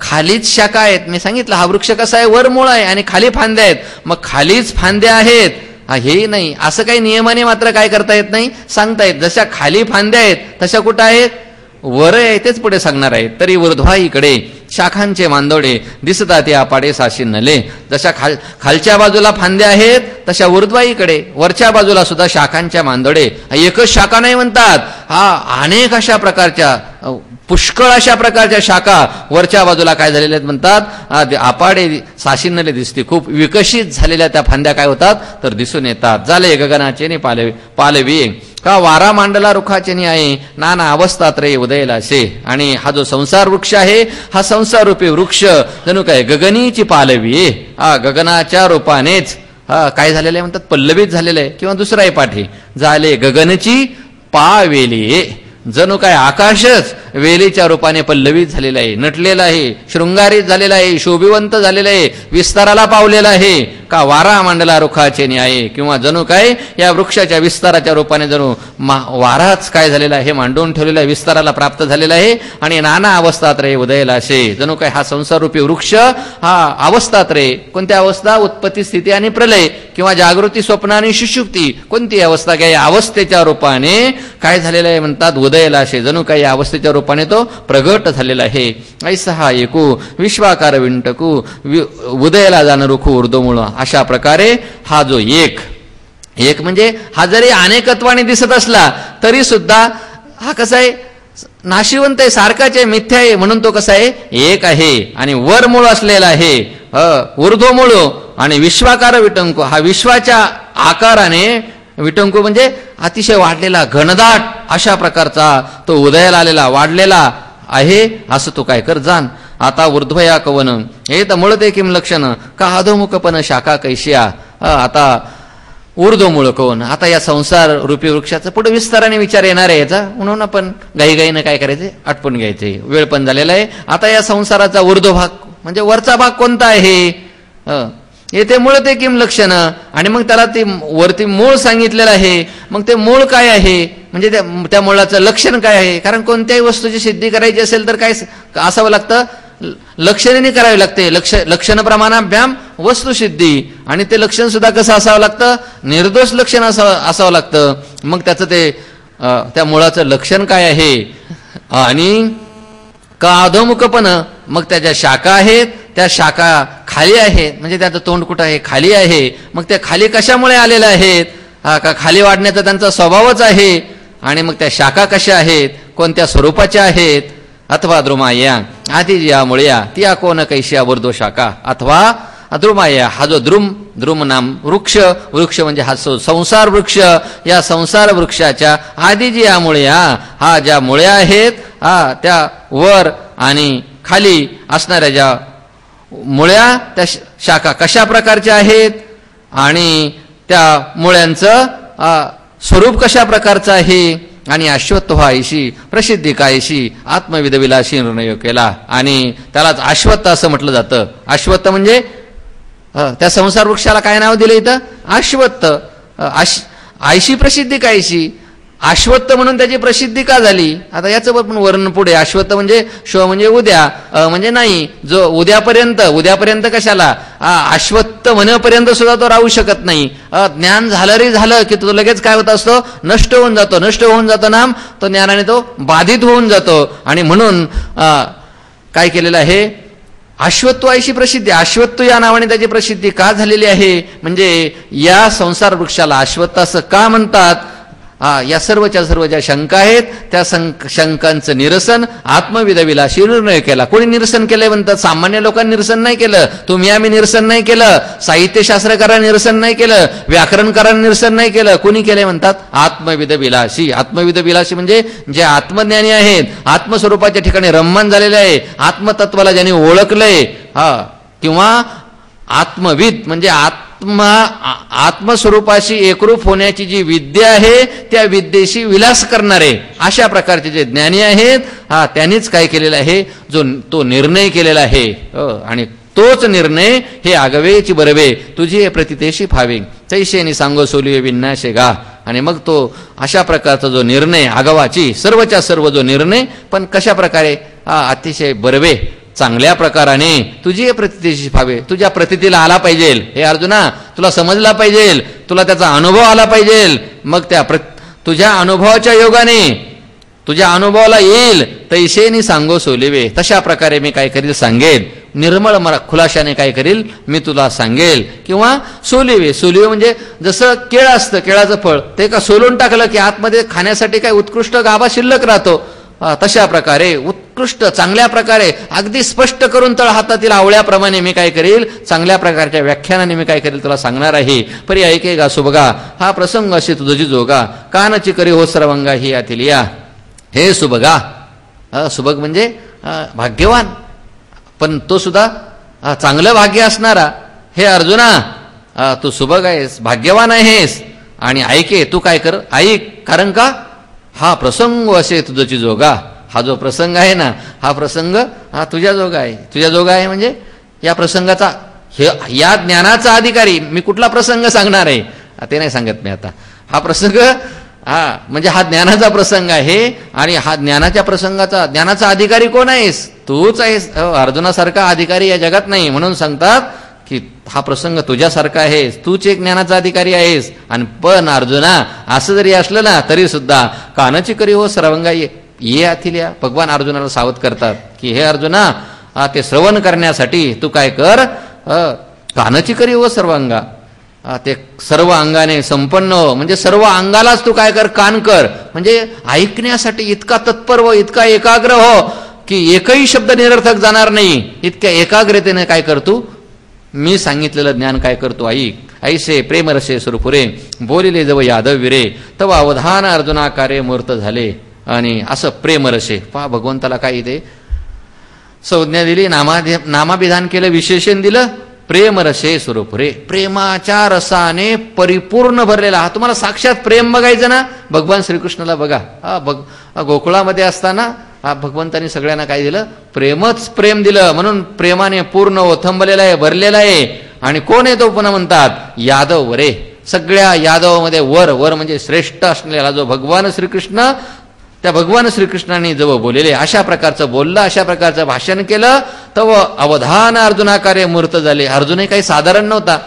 A: खालीच शाखा आहेत. मी सांगितलं हा वृक्ष कसा आहे, वर मूळ आहे आणि खाली फांद्या आहेत. मग खालीच फांद्या आहेत हे नाही, असं काही नियमाने मात्र काय करता येत नाही, सांगता येत. जशा खाली फांद्या आहेत तशा कुठं आहेत, वर आहे, तेच पुढे सांगणार आहेत. तरी ऊर्ध्वाईकडे शाखांचे मांदोडे दिसतात या पाडे साशी नले. जशा खालच्या बाजूला फांद्या आहेत तशा ऊर्ध्वाईकडे वरच्या बाजूला सुद्धा शाखांच्या मांदोडे. एकच शाखा नाही म्हणतात, अनेक अशा प्रकारच्या, पुष्कळ अशा प्रकारच्या शाखा वरच्या बाजूला काय झालेल्या आहेत म्हणतात, आपाडे साशिन्नले दिसते. खूप विकसित झालेल्या त्या फांद्या काय होतात तर दिसून येतात. झाले गगनाचे पालवी का वारा मांडला रुखाचे आहे नाना अवस्थात रे उदयला असे. आणि हा जो संसार वृक्ष आहे, हा संसार रूपी वृक्ष जणू काय गगनीची पालवी, गगनाच्या रूपानेच काय झालेलं आहे म्हणतात, पल्लवित झालेलं आहे. किंवा दुसरा आहे पाठी, झाले गगनची पावेली, जणू काय आकाशच वेलीच्या रूपाने पल्लवित झालेला आहे, नटलेला आहे, शृंगारित झालेला आहे, शोभिवंत झालेला आहे, विस्ताराला पावलेला आहे. का वारा मांडला रुखाचे न्याय, किंवा जणू काय या वृक्षाच्या विस्ताराच्या रूपाने जणू वाराच काय झालेला आहे, मांडून ठेवलेला आहे, विस्ताराला प्राप्त झालेला आहे. आणि नाना अवस्थात रे उदयला असे, जणू काय हा संसार रूपी वृक्ष हा अवस्थात रे, कोणत्या अवस्था, उत्पत्ती स्थिती आणि प्रलय, किंवा जागृती स्वप्न आणि सुषुप्ती, कोणती अवस्था काय, या अवस्थेच्या रूपाने काय झालेलं आहे म्हणतात उदयला असे, जणू काय या अवस्थेच्या रूपाने तो प्रगट झालेला आहे. ऐसा हा एकू विश्वाकार विंटकू उदयला जाणं रुखू ऊर्ध्वमूळ. अशा प्रकारे हा जो एक म्हणजे हा जरी अनेकत्वाने दिसत असला तरी सुद्धा हा कसा आहे, नाशिवंत आहे, सारखाच आहे, मिथ्या आहे, म्हणून तो कसा आहे, एक आहे. आणि वर मूळ असलेला आहे, ऊर्ध्वमूळ. आणि विश्वाकार विटंकू, हा विश्वाच्या आकाराने, विटंकू म्हणजे अतिशय वाढलेला, घनदाट अशा प्रकारचा तो उदयाला आलेला, वाढलेला आहे. असं तो काय कर जाण. आता ऊर्ध्वया कवन हे तर मुळ ते किम लक्षण का अधोमुखपण शाखा कैशिया. आता ऊर्ध्वमूळ कवन, आता या संसार रूपी वृक्षाचा पुढे विस्ताराने विचार येणार आहे याचा, म्हणून आपण घाईघाईनं काय करायचे, आटपून घ्यायचे, वेळ पण झालेला आहे. आता या संसाराचा ऊर्ध्व भाग म्हणजे वरचा भाग कोणता आहे, येथे मूळ ते किम लक्षण. आणि मग त्याला ते वरती मूळ सांगितलेलं आहे. मग ते मूळ काय आहे, म्हणजे त्या मुळाचं लक्षण काय आहे. कारण कोणत्याही वस्तूची सिद्धी करायची असेल तर काय असावं लागतं, लक्षणाने करावी लागते. लक्षण प्रमाणाभ्याम वस्तुसिद्धी. आणि ते लक्षण सुद्धा कसं असावं लागतं, निर्दोष लक्षण असावं लागतं. मग त्याचं ते त्या मुळाचं लक्षण काय आहे. आणि का अधोमुखपण, मग त्याच्या शाखा आहेत, त्या शाखा खाली आहेत, म्हणजे त्याचं तोंड कुठं आहे, खाली आहे. मग त्या खाली कशामुळे आलेल्या आहेत, का खाली वाढण्याचा त्यांचा स्वभावच आहे. आणि मग त्या शाखा कशा आहेत, कोणत्या स्वरूपाच्या आहेत. अथवा द्रुमाया आधी या मुळ्या ती कोण कैशिया वर्धो शाखा. अथवा द्रुमाया हा जो द्रुम नाम वृक्ष म्हणजे हा संसार वृक्ष, या संसार वृक्षाच्या आधी जी या मुळ्या, हा ज्या मुळ्या आहेत, त्या वर आणि खाली असणाऱ्या ज्या मुळ्या, त्या शाखा कशा प्रकारच्या आहेत आणि त्या मुळ्यांचं स्वरूप कशा प्रकारचं आहे. आणि अश्वत्थ व्हायशी प्रसिद्धी कायशी आत्मविदविलाशी निर्णय केला. आणि त्यालाच अश्वत्थ असं म्हटलं जातं. अश्वत्थ म्हणजे त्या संसार वृक्षाला काय नाव दिलं इथं, अश्वत्थ. आयशी प्रसिद्धी कायशी, अश्वत्थ म्हणून त्याची प्रसिद्धी का झाली? आता याचं पण वर्णन पुढे. अश्वत्थ म्हणजे श्व म्हणजे उद्या, म्हणजे नाही, जो उद्यापर्यंत कशाला? अश्वत्थ म्हणेपर्यंत सुद्धा तो राहू शकत नाही. ज्ञान झालं की तो लगेच काय होत असतो? नष्ट होऊन जातो नाम, तो ज्ञानाने तो बाधित होऊन जातो. आणि म्हणून काय केलेलं आहे? अश्वत्थ अशी प्रसिद्धी. अश्वत्थ या नावाने त्याची प्रसिद्धी का झालेली आहे? म्हणजे या संसार वृक्षाला अश्वत्थ असं का म्हणतात? या सर्वच्या सर्व ज्या शंका आहेत त्या शंकांचं निरसन आत्मविदविलाशी निर्णय केला. कोणी निरसन केलंय म्हणतात? सामान्य लोकांनी निरसन नाही केलं, तुम्ही आम्ही निरसन नाही केलं, साहित्यशास्त्रकारांनी निरसन नाही केलं, व्याकरणकारांनी निरसन नाही केलं. कोणी केलंय म्हणतात? आत्मविदविलाशी. आत्मविदविलाशी म्हणजे जे आत्मज्ञानी आहेत, आत्मस्वरूपाच्या ठिकाणी रममान झालेले आहे, आत्मतत्वाला ज्यांनी ओळखलंय, किंवा आत्मविद म्हणजे आत्मस्वरूपाशी एकरूप होण्याची जी विद्या आहे त्या विद्येशी विलास करणारे अशा प्रकारचे जे ज्ञानी आहेत, त्यांनीच काय केलेलं आहे? तो निर्णय केलेला आहे. आणि तोच निर्णय हे आगवेची बरवे तुझी प्रतितेशी फावे तैशेनी सांगो सोलिये विनाशे गा. आणि मग तो अशा प्रकारचा जो निर्णय आगवाची सर्वच्या सर्व जो निर्णय, पण कशा प्रकारे? अतिशय बरवे चांगल्या प्रकाराने तुझी प्रतितेशी फावे. तुझ्या प्रतितीला आला पाहिजे. हे अर्जुना, तुला समजला पाहिजे, तुला त्याचा अनुभव आला पाहिजे. मग त्या तुझ्या अनुभवाच्या योगाने तुझ्या अनुभवाला येईल तैशेनी सांगो सोलिवे. तशा प्रकारे मी काय करील? सांगेल. निर्मळ खुलाशाने काय करील? मी तुला सांगेल. किंवा सोलिवे. सोलिवे म्हणजे जसं केळ असतं, केळाचं फळ ते का सोलून टाकलं की आतमध्ये खाण्यासाठी काय उत्कृष्ट गाभा शिल्लक राहतो. तशा प्रकारे उत्कृष्ट चांगल्या प्रकारे अगदी स्पष्ट करून तळ हातातील आवळ्याप्रमाणे मी काय करील? चांगल्या प्रकारच्या व्याख्यानाने मी काय करील? तुला सांगणार आहे. परी ऐके गा सुबगा हा प्रसंग असे तुझी जोगा कानची करी हो सर्वंगा ही यातील या. हे सुबगा, सुबग म्हणजे भाग्यवान, पण तो सुद्धा चांगलं भाग्य असणारा. हे अर्जुना, तू सुबग आहेस, भाग्यवान आहेस. आणि ऐके, तू काय कर? ऐक. कारण का? हा प्रसंग असे तुझची जोगा. हा जो प्रसंग आहे ना, हा प्रसंग तुझ्या जोगा आहे. तुझ्या जोगा आहे म्हणजे या प्रसंगाचा, या ज्ञानाचा अधिकारी. मी कुठला प्रसंग सांगणार आहे ते नाही सांगत मी आता. हा प्रसंग म्हणजे हा ज्ञानाचा प्रसंग आहे. आणि हा ज्ञानाचा अधिकारी कोण आहेस? तूच आहेस. अर्जुनासारखा अधिकारी या जगात नाही. म्हणून सांगतात की हा प्रसंग तुझ्यासारखा आहेस, तूच एक ज्ञानाचा अधिकारी आहेस. आणि पण अर्जुना, असं जरी असलं ना तरी सुद्धा कानाची करी हो श्रवंगा ये आतील या. भगवान अर्जुनाला सावध करतात की हे अर्जुना, ते श्रवण करण्यासाठी तू काय कर? कानाची करी हो सर्वांगा. ते सर्व अंगाने संपन्न हो, म्हणजे सर्व अंगालाच तू काय कर? कान कर. म्हणजे ऐकण्यासाठी इतका तत्पर हो, इतका एकाग्र हो की एकही शब्द निरर्थक जाणार नाही. इतक्या एकाग्रतेने काय करतो? मी सांगितलेलं ज्ञान काय करतो? ऐक. ऐसे प्रेमरसे सुरफुरे बोलिले जव यादव विरे तव अवधान अर्जुनाकारे मूर्त झाले. आणि असं प्रेमरसे पहा, भगवंताला काय इथे संज्ञा दिली, नामाभिधान केलं, विशेषण दिलं. प्रेमरसे सुरफुरे, प्रेमाच्या रसाने परिपूर्ण भरलेला. हा तुम्हाला साक्षात प्रेम बघायचं ना, भगवान श्रीकृष्णाला बघा. गोकुळामध्ये असताना भगवंतांनी सगळ्यांना काय दिलं? प्रेमच प्रेम दिलं. म्हणून प्रेमाने पूर्ण ओथंबलेला आहे, भरलेला आहे. आणि कोण आहे तो? पुन्हा म्हणतात यादव वरे. सगळ्या यादवामध्ये वर म्हणजे श्रेष्ठ असलेला जो भगवान श्रीकृष्ण, त्या भगवान श्रीकृष्णाने जवळ बोललेले अशा प्रकारचं बोललं, अशा प्रकारचं भाषण केलं, तव अवधान अर्जुनाकार्य मूर्त झाले. अर्जुनही काही साधारण नव्हता.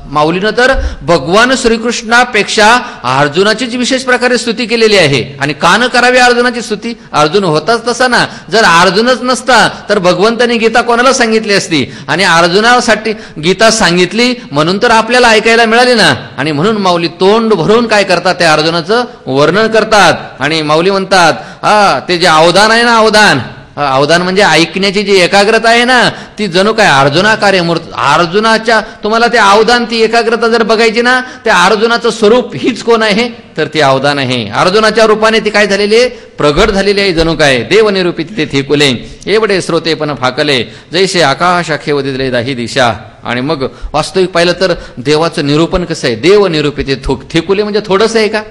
A: माऊलीनं तर भगवान श्रीकृष्णापेक्षा अर्जुनाचीच विशेष प्रकारे स्तुती केलेली आहे. आणि का न करावी अर्जुनाची स्तुती? अर्जुन होताच तसा ना. जर अर्जुनच नसता तर भगवंतांनी गीता कोणाला सांगितली असती? आणि अर्जुनासाठी गीता सांगितली म्हणून तर आपल्याला ऐकायला मिळाली ना. आणि म्हणून माऊली तोंड भरून काय करतात? त्या अर्जुनाचं वर्णन करतात. आणि माऊली म्हणतात ते जे अवधान आहे ना, अवधान म्हणजे ऐकण्याची जी एकाग्रता आहे ना, ती जणू काय अर्जुनाकार्य मूर्त. अर्जुनाच्या तुम्हाला ते अवधान, ती एकाग्रता जर बघायची ना, त्या अर्जुनाचं स्वरूप हीच कोण आहे? तर ती अवधान आहे. अर्जुनाच्या रूपाने ती काय झालेली आहे? प्रगट झालेली आहे. जणू काय देवनिरूपित ते थिकुले एवढे श्रोते पण फाकले जैसे आकाश अखेव दिले दाही दिशा. आणि मग वास्तविक पाहिलं तर देवाचं निरूपण कसं आहे? देवनिरूपित थिकुले म्हणजे थोडंसं आहे का?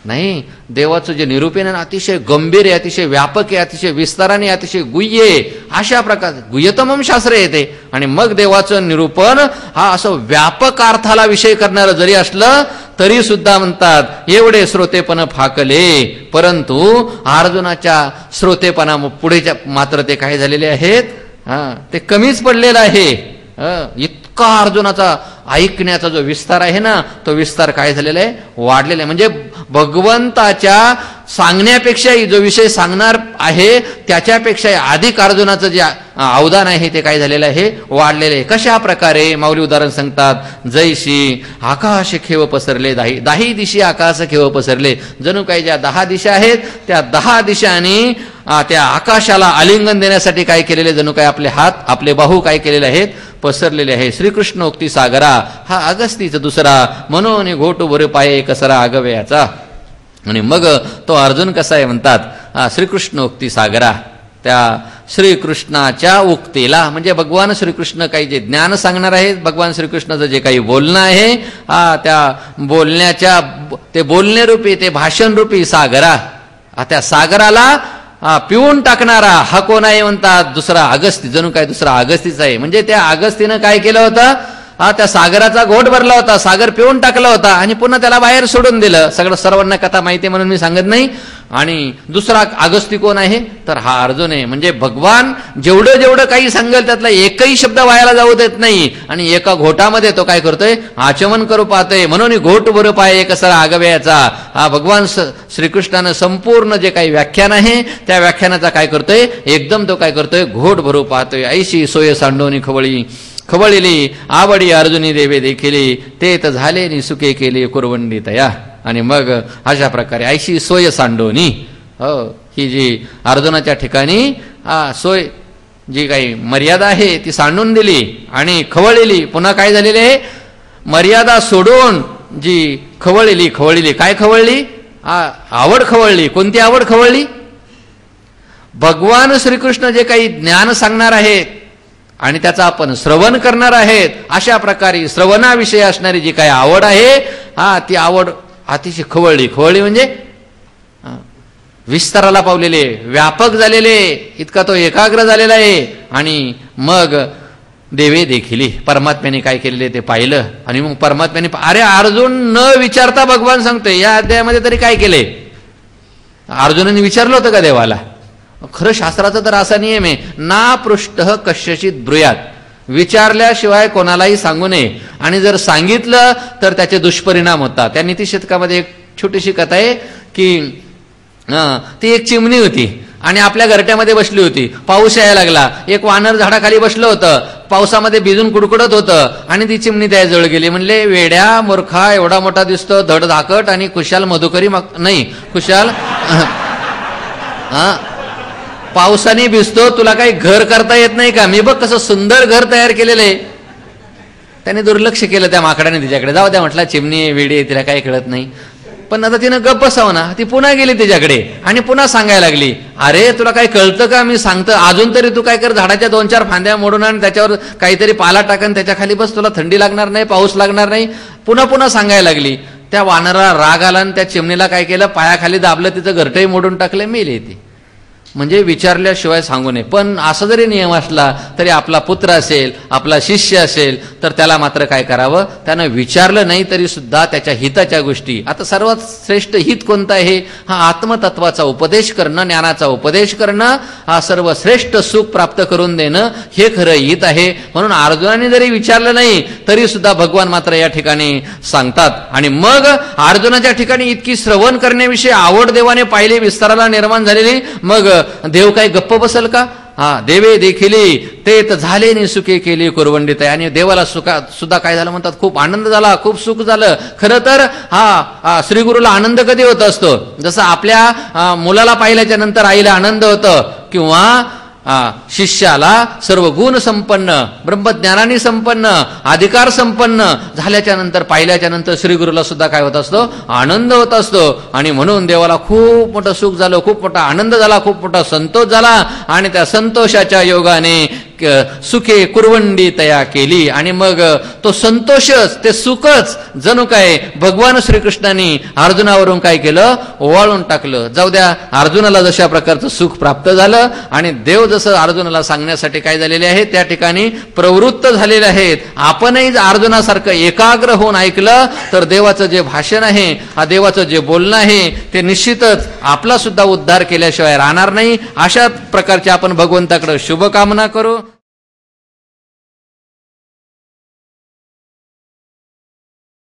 A: नाही. देवाचं जे निरूपण आहे अतिशय गंभीर आहे, अतिशय व्यापक आहे, अतिशय विस्ताराने, अतिशय गुह्य आहे. अशा प्रकार गुह्यतम शास्त्र येते. आणि मग देवाचं निरूपण हा असं व्यापक अर्थाला विषय करणारं जरी असलं तरी सुद्धा म्हणतात एवढे श्रोतेपण फाकले, परंतु अर्जुनाच्या श्रोतेपणा पुढेच्या मात्र ते काय झालेले आहेत, ते कमीच पडलेलं आहे. इतका अर्जुनाचा ऐकण्याचा जो विस्तार आहे ना, तो विस्तार काय झालेला आहे, वाढलेला आहे. म्हणजे भगवंताच्या सांगण्यापेक्षाही जो विषय सांगणार आहे त्याच्यापेक्षा अधिक अर्जुनाचं जे अवदान आहे ते काय झालेलं आहे, वाढलेलं आहे. कशा प्रकारे माऊली उदाहरण सांगतात, जैशी आकाश खेव पसरले, दाही दिशी आकाश खेव पसरले. जणू काही ज्या 10 दिशा आहेत त्या 10 दिशांनी त्या आकाशाला आलिंगन देण्यासाठी काय केलेले, जणू काय आपले हात आपले बाहू काय केलेले आहेत, पसरलेले आहे. श्रीकृष्ण उक्ती सागरा हा अगस्तीच दुसरा, म्हणून घोटू वर पाये कसरा आगव्याचा. आणि मग तो अर्जुन कसा आहे म्हणतात, श्रीकृष्ण उक्ती सागरा, त्या श्रीकृष्णाच्या उक्तीला म्हणजे भगवान श्रीकृष्ण काही जे ज्ञान सांगणार आहेत, भगवान श्रीकृष्णाचं जे काही बोलणं आहे, त्या बोलण्याच्या ते बोलणे रूपी ते भाषण रूपी सागरा, त्या सागराला पिऊन टाकणारा हा कोण आहे म्हणतात, दुसरा अगस्ती. जणू काय दुसरा अगस्तीच आहे. म्हणजे त्या अगस्तीनं काय केलं होतं, त्या सागराचा घोट भरला होता, सागर पिऊन टाकला होता आणि पुन्हा त्याला बाहेर सोडून दिलं. सगळं सर्वांना कथा माहिती म्हणून मी सांगत नाही. आणि दुसरा अगस्ती कोण आहे, तर हा अर्जुन आहे. म्हणजे भगवान जेवढं जेवढं काही सांगेल त्यातला एकही शब्द वायाला जाऊ देत नाही. आणि एका घोटामध्ये तो काय करतोय, आचमन करू पाहतोय. म्हणून घोट बरं पाय कसा आगव्याचा. हा भगवान श्रीकृष्णानं संपूर्ण जे काही व्याख्यान आहे त्या व्याख्यानाचा काय करतोय, एकदम तो काय करतोय, घोट भरू पाहतोय. ऐशी सोय सांडोनी खवळिली आवडी अर्जुनी देवे देखिली, ते तर झाले नि सुके केले कुरवंडी तया. आणि मग अशा प्रकारे ऐशी सोय सांडोनी, ही जी अर्जुनाच्या ठिकाणी सोय जी काही मर्यादा आहे ती सांडून दिली आणि खवळलेली. पुन्हा काय झालेले आहे, मर्यादा सोडून जी खवळली. काय खवळली, आवड खवळली. कोणती आवड खवळली, भगवान श्रीकृष्ण जे काही ज्ञान सांगणार आहेत आणि त्याचा आपण श्रवण करणार आहेत, अशा प्रकारे श्रवणाविषयी असणारी जी काही आवड आहे, ती आवड अतिशय खवळली. म्हणजे विस्ताराला पावलेले, व्यापक झालेले, इतका तो एकाग्र झालेला आहे. आणि मग देवे देखिली, परमात्म्याने काय केलेले ते पाहिलं. आणि मग परमात्म्याने अरे अर्जुन न विचारता भगवान सांगतोय, या अध्यायामध्ये तरी काय केले, अर्जुनाने विचारलं होतं का देवाला. खरं शास्त्राचा तर असा नियम आहे, ना पृष्ठ कश्यचित ब्रूयात, विचारल्याशिवाय कोणालाही सांगू नये. आणि जर सांगितलं तर त्याचे दुष्परिणाम होतात. त्या नीतिशतकामध्ये एक छोटीशी कथा आहे की ती एक चिमणी होती आणि आपल्या घरट्यामध्ये बसली होती. पाऊस यायला लागला, एक वानर झाडाखाली बसलं होतं, पावसामध्ये भिजून कुडकुडत होतं आणि ती चिमणी त्याजवळ गेली. म्हणले, वेड्या मूर्खा, एवढा मोठा दिसतो, धड धाकट आणि खुशाल मधुकरी नाही, खुशाल पावसाने भिजतो, तुला काही घर करता येत नाही का, मी बघ कसं सुंदर घर तयार केलेलं आहे. त्याने दुर्लक्ष केलं त्या माकडाने तिच्याकडे. जाऊ द्या म्हटलं, चिमणी वेडी, तिला काही कळत नाही. पण आता तिनं गप्प बसावं ना, ती पुन्हा गेली तिच्याकडे आणि पुन्हा सांगायला लागली, अरे तुला काही कळतं का, मी सांगतं अजून तरी तू काय कर, झाडाच्या 2-4 फांद्या मोडून आणि त्याच्यावर काहीतरी पाला टाकन, त्याच्या खाली बस, तुला थंडी लागणार नाही, पाऊस लागणार नाही. पुन्हा सांगायला लागली. त्या वानराला राग आला आणि त्या चिमणीला काय केलं, पायाखाली दाबलं, तिचं घरटंही मोडून टाकलं, मेली ती. म्हणजे विचारल्याशिवाय सांगू नये. पण असा जरी नियम असला तरी आपला पुत्र असेल, आपला शिष्य असेल, तर त्याला मात्र काय करावं, त्यानं विचारलं नाही तरी सुद्धा त्याच्या हिताच्या गोष्टी. आता सर्वात श्रेष्ठ हित कोणतं आहे, हा आत्मतत्वाचा उपदेश करणं, ज्ञानाचा उपदेश करणं, हा सर्वश्रेष्ठ सुख प्राप्त करून देणं, हे खरं हित आहे. म्हणून अर्जुनाने जरी विचारलं नाही तरी सुद्धा भगवान मात्र या ठिकाणी सांगतात. आणि मग अर्जुनाच्या ठिकाणी इतकी श्रवण करण्याविषयी आवड देवाने पाहिली, विस्ताराला निर्माण झालेली. मग देव काय गप्प बसल का, देवे देखिली, ते तर झाले नि सुखे केली कुरवंडित. आणि देवाला सुद्धा काय झालं म्हणतात, खूप आनंद झाला, खूप सुख झालं. खरं तर श्रीगुरूला आनंद कधी होत असतो, जसं आपल्या मुलाला पाहिल्याच्या नंतर आईला आनंद होतं, किंवा शिष्याला सर्व गुण संपन्न, ब्रह्मज्ञानाने संपन्न, अधिकार संपन्न झाल्याच्या नंतर, पाहिल्याच्या नंतर श्रीगुरूला सुद्धा काय होत असतो, आनंद होत असतो. आणि म्हणून देवाला खूप मोठं सुख झालं, खूप मोठा आनंद झाला, खूप मोठा संतोष झाला. आणि त्या संतोषाच्या योगाने सुखे कुरवंडी तया केली. आणि मग तो संतोषच, ते सुखच जणू काय भगवान श्रीकृष्णांनी अर्जुनावरून काय केलं, ओवाळून टाकलं. जाऊ द्या, अर्जुनाला जशा प्रकारचं सुख प्राप्त झालं आणि देव जसं अर्जुनाला सांगण्यासाठी काय झालेले आहे त्या ठिकाणी प्रवृत्त झालेले आहेत. आपणही अर्जुनासारखं एकाग्र होऊन ऐकलं तर देवाचं जे भाषण आहे, हा देवाचं जे बोलणं आहे ते निश्चितच आपला सुद्धा उद्धार केल्याशिवाय राहणार नाही. अशा प्रकारचे आपण भगवंताकडे शुभकामना करू.